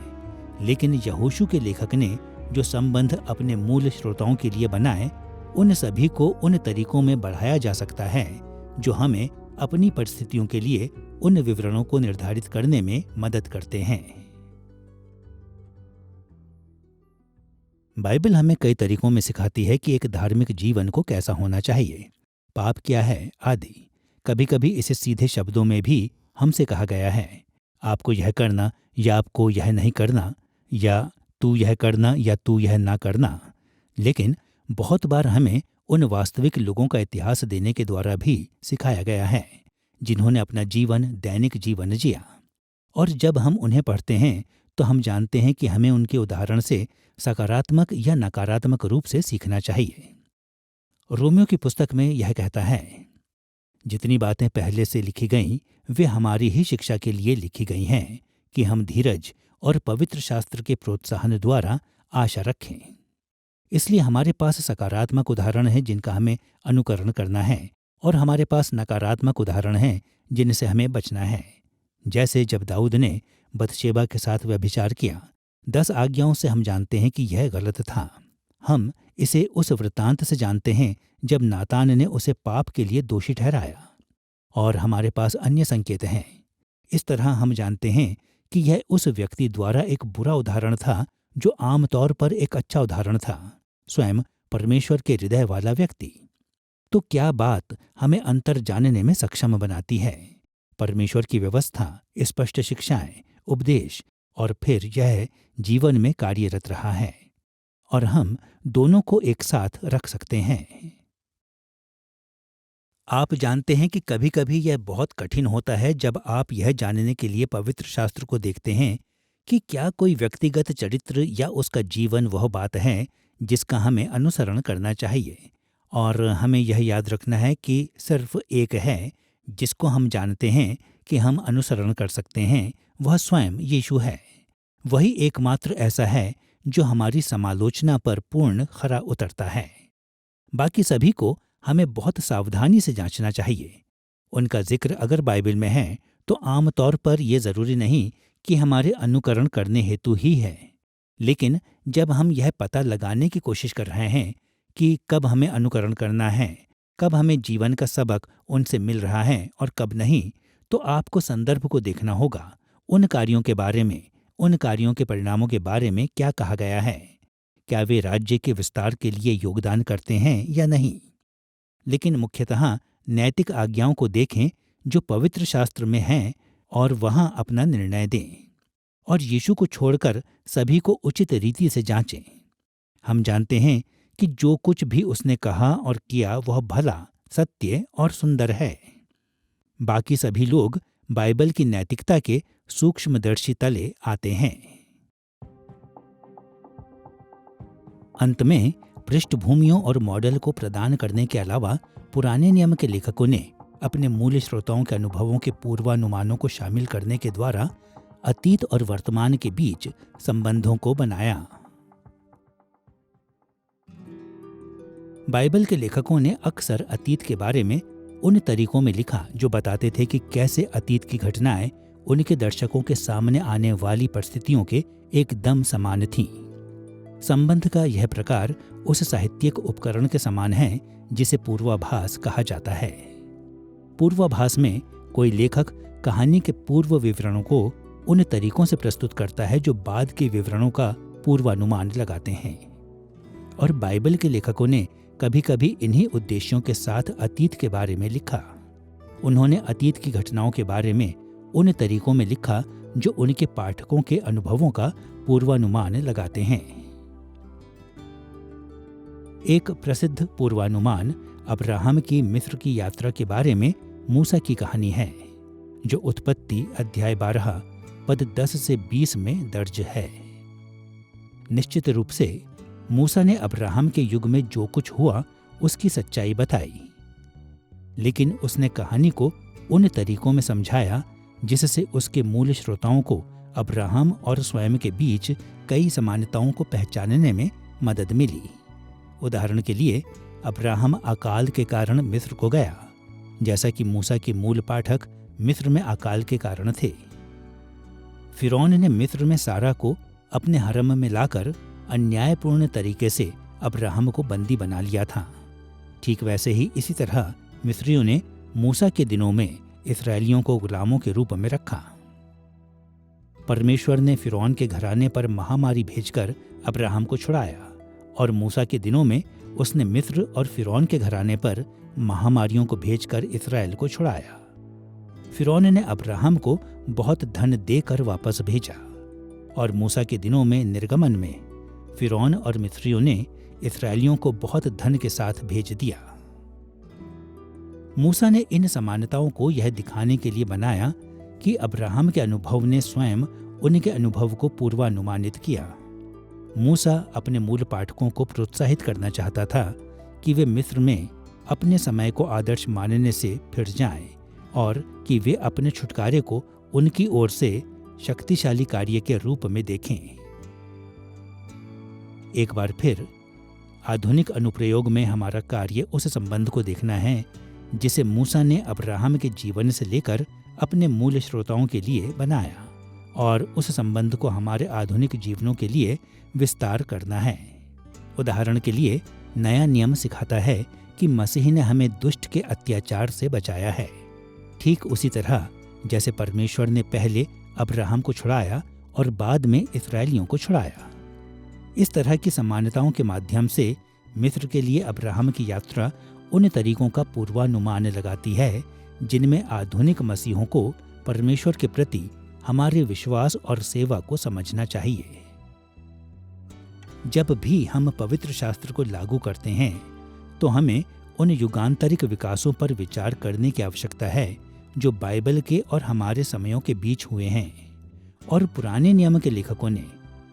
लेकिन यहोशू के लेखक ने जो संबंध अपने मूल श्रोताओं के लिए बनाए, उन सभी को उन तरीकों में बढ़ाया जा सकता है जो हमें अपनी परिस्थितियों के लिए उन विवरणों को निर्धारित करने में मदद करते हैं। बाइबल हमें कई तरीकों में सिखाती है कि एक धार्मिक जीवन को कैसा होना चाहिए, पाप क्या है आदि। कभी कभी इसे सीधे शब्दों में भी हमसे कहा गया है, आपको यह करना या आपको यह नहीं करना, या तू यह करना या तू यह ना करना। लेकिन बहुत बार हमें उन वास्तविक लोगों का इतिहास देने के द्वारा भी सिखाया गया है जिन्होंने अपना जीवन दैनिक जीवन जिया, और जब हम उन्हें पढ़ते हैं तो हम जानते हैं कि हमें उनके उदाहरण से सकारात्मक या नकारात्मक रूप से सीखना चाहिए। रोमियो की पुस्तक में यह कहता है, जितनी बातें पहले से लिखी गईं वे हमारी ही शिक्षा के लिए लिखी गई हैं कि हम धीरज और पवित्र शास्त्र के प्रोत्साहन द्वारा आशा रखें। इसलिए हमारे पास सकारात्मक उदाहरण हैं जिनका हमें अनुकरण करना है, और हमारे पास नकारात्मक उदाहरण हैं जिनसे हमें बचना है। जैसे जब दाऊद ने बतशेबा के साथ व्यभिचार किया, 10 आज्ञाओं से हम जानते हैं कि यह गलत था। हम इसे उस वृत्तांत से जानते हैं जब नातान ने उसे पाप के लिए दोषी ठहराया, और हमारे पास अन्य संकेत हैं। इस तरह हम जानते हैं कि यह उस व्यक्ति द्वारा एक बुरा उदाहरण था जो आमतौर पर एक अच्छा उदाहरण था, स्वयं परमेश्वर के हृदय वाला व्यक्ति। तो क्या बात हमें अंतर जानने में सक्षम बनाती है? परमेश्वर की व्यवस्था, स्पष्ट शिक्षाएं, उपदेश, और फिर यह जीवन में कार्यरत रहा है, और हम दोनों को एक साथ रख सकते हैं। आप जानते हैं कि कभी कभी यह बहुत कठिन होता है जब आप यह जानने के लिए पवित्र शास्त्र को देखते हैं कि क्या कोई व्यक्तिगत चरित्र या उसका जीवन वह बात है जिसका हमें अनुसरण करना चाहिए। और हमें यह याद रखना है कि सिर्फ एक है जिसको हम जानते हैं कि हम अनुसरण कर सकते हैं, वह स्वयं यीशु है। वही एकमात्र ऐसा है जो हमारी समालोचना पर पूर्ण खरा उतरता है। बाकी सभी को हमें बहुत सावधानी से जांचना चाहिए। उनका जिक्र अगर बाइबल में है तो आमतौर पर यह जरूरी नहीं कि हमारे अनुकरण करने हेतु ही है, लेकिन जब हम यह पता लगाने की कोशिश कर रहे हैं कि कब हमें अनुकरण करना है, कब हमें जीवन का सबक उनसे मिल रहा है और कब नहीं, तो आपको संदर्भ को देखना होगा। उन कार्यों के बारे में, उन कार्यों के परिणामों के बारे में क्या कहा गया है। क्या वे राज्य के विस्तार के लिए योगदान करते हैं या नहीं। लेकिन मुख्यतः नैतिक आज्ञाओं को देखें जो पवित्र शास्त्र में हैं और वहां अपना निर्णय दें, और यीशु को छोड़कर सभी को उचित रीति से जांचें। हम जानते हैं कि जो कुछ भी उसने कहा और किया वह भला, सत्य और सुंदर है। बाकी सभी लोग बाइबल की नैतिकता के सूक्ष्मदर्शी तले आते हैं। अंत में पृष्ठभूमियों और मॉडल को प्रदान करने के अलावा पुराने नियम के लेखकों ने अपने मूल श्रोताओं के अनुभवों के पूर्वानुमानों को शामिल करने के द्वारा अतीत और वर्तमान के बीच संबंधों को बनाया। बाइबल के लेखकों ने अक्सर अतीत के बारे में उन तरीकों में लिखा जो बताते थे कि कैसे अतीत की घटनाएं उनके दर्शकों के सामने आने वाली परिस्थितियों के एकदम समान थीं। संबंध का यह प्रकार उस साहित्यिक उपकरण के समान है जिसे पूर्वाभास कहा जाता है। पूर्वाभास में कोई लेखक कहानी के पूर्व विवरणों को उन तरीकों से प्रस्तुत करता है जो बाद के विवरणों का पूर्वानुमान लगाते हैं, और बाइबल के लेखकों ने कभी कभी इन्हीं उद्देश्यों के साथ अतीत के बारे में लिखा। उन्होंने अतीत की घटनाओं के बारे में उन तरीकों में लिखा जो उनके पाठकों के अनुभवों का पूर्वानुमान लगाते हैं। एक प्रसिद्ध पूर्वानुमान अब्राहम की मिस्र की यात्रा के बारे में मूसा की कहानी है, जो उत्पत्ति अध्याय 12 पद 10 से 20 में दर्ज है। निश्चित रूप से मूसा ने अब्राहम के युग में जो कुछ हुआ उसकी सच्चाई बताई, लेकिन उसने कहानी को उन तरीकों में समझाया जिससे उसके मूल श्रोताओं को अब्राहम और स्वयं के बीच कई समानताओं को पहचानने में मदद मिली। उदाहरण के लिए, अब्राहम अकाल के कारण मिस्र को गया, जैसा कि मूसा के मूल पाठक मिस्र में अकाल के कारण थे। फिरौन ने मिस्र में सारा को अपने हरम में लाकर अन्यायपूर्ण तरीके से अब्राहम को बंदी बना लिया था। ठीक वैसे ही इसी तरह मिस्रियों ने मूसा के दिनों में इस्राएलियों को गुलामों के रूप में रखा। परमेश्वर ने फिरौन के घराने पर महामारी भेजकर अब्राहम को छुड़ाया, और मूसा के दिनों में उसने मिस्र और फिरौन के घराने पर महामारियों को भेजकर इस्राएल को छुड़ाया। फिरौन ने अब्राहम को बहुत धन देकर वापस भेजा, और मूसा के दिनों में निर्गमन में फिरौन और मिस्रियों ने इस्राएलियों को बहुत धन के साथ भेज दिया। मूसा ने इन समानताओं को यह दिखाने के लिए बनाया कि अब्राहम के अनुभव ने स्वयं उनके अनुभव को पूर्वानुमानित किया। मूसा अपने मूल पाठकों को प्रोत्साहित करना चाहता था कि वे मिस्र में अपने समय को आदर्श मानने से फिर जाएं, और कि वे अपने छुटकारे को उनकी ओर से शक्तिशाली कार्य के रूप में देखें। एक बार फिर आधुनिक अनुप्रयोग में हमारा कार्य उस संबंध को देखना है जिसे मूसा ने अब्राहम के जीवन से लेकर अपने मूल श्रोताओं के लिए बनाया, और उस संबंध को हमारे आधुनिक जीवनों के लिए विस्तार करना है। उदाहरण के लिए, नया नियम सिखाता है कि मसीह ने हमें दुष्ट के अत्याचार से बचाया है, ठीक उसी तरह जैसे परमेश्वर ने पहले अब्राहम को छुड़ाया और बाद में इस्राएलियों को छुड़ाया। इस तरह की समानताओं के माध्यम से मिस्र के लिए अब्राहम की यात्रा उन तरीकों का पूर्वानुमान लगाती है जिनमें आधुनिक मसीहों को परमेश्वर के प्रति हमारे विश्वास और सेवा को समझना चाहिए। जब भी हम पवित्र शास्त्र को लागू करते हैं तो हमें उन युगांतरिक विकासों पर विचार करने की आवश्यकता है जो बाइबल के और हमारे समयों के बीच हुए हैं, और पुराने नियम के लेखकों ने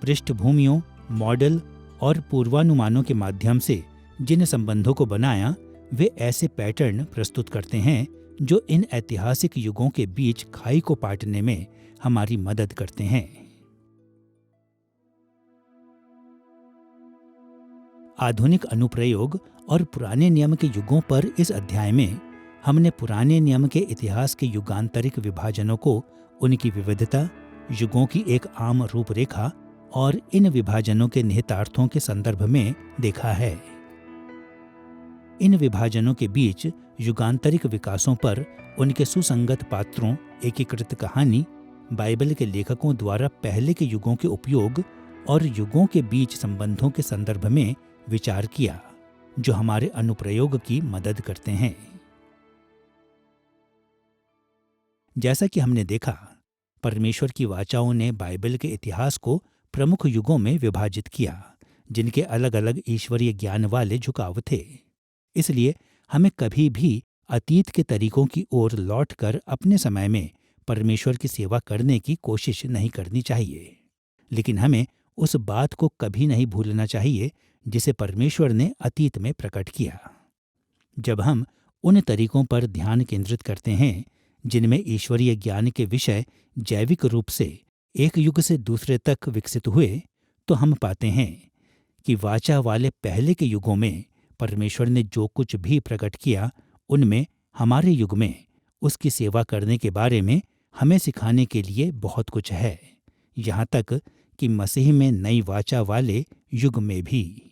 पृष्ठभूमियों, मॉडल और पूर्वानुमानों के माध्यम से जिन संबंधों को बनाया, वे ऐसे पैटर्न प्रस्तुत करते हैं जो इन ऐतिहासिक युगों के बीच खाई को पाटने में हमारी मदद करते हैं। आधुनिक अनुप्रयोग और पुराने नियम के युगों पर इस अध्याय में हमने पुराने नियम के इतिहास के युगांतरिक विभाजनों को, उनकी विविधता, युगों की एक आम रूपरेखा और इन विभाजनों के निहितार्थों के संदर्भ में देखा है। इन विभाजनों के बीच युगांतरिक विकासों पर उनके सुसंगत पात्रों, एकीकृत कहानी, बाइबल के लेखकों द्वारा पहले के युगों के उपयोग और युगों के बीच संबंधों के संदर्भ में विचार किया, जो हमारे अनुप्रयोग की मदद करते हैं। जैसा कि हमने देखा, परमेश्वर की वाचाओं ने बाइबल के इतिहास को प्रमुख युगों में विभाजित किया, जिनके अलग अलग ईश्वरीय ज्ञान वाले झुकाव थे। इसलिए हमें कभी भी अतीत के तरीकों की ओर लौटकर अपने समय में परमेश्वर की सेवा करने की कोशिश नहीं करनी चाहिए, लेकिन हमें उस बात को कभी नहीं भूलना चाहिए जिसे परमेश्वर ने अतीत में प्रकट किया। जब हम उन तरीकों पर ध्यान केंद्रित करते हैं जिनमें ईश्वरीय ज्ञान के विषय जैविक रूप से एक युग से दूसरे तक विकसित हुए, तो हम पाते हैं कि वाचा वाले पहले के युगों में परमेश्वर ने जो कुछ भी प्रकट किया, उनमें हमारे युग में उसकी सेवा करने के बारे में हमें सिखाने के लिए बहुत कुछ है, यहाँ तक कि मसीह में नई वाचा वाले युग में भी।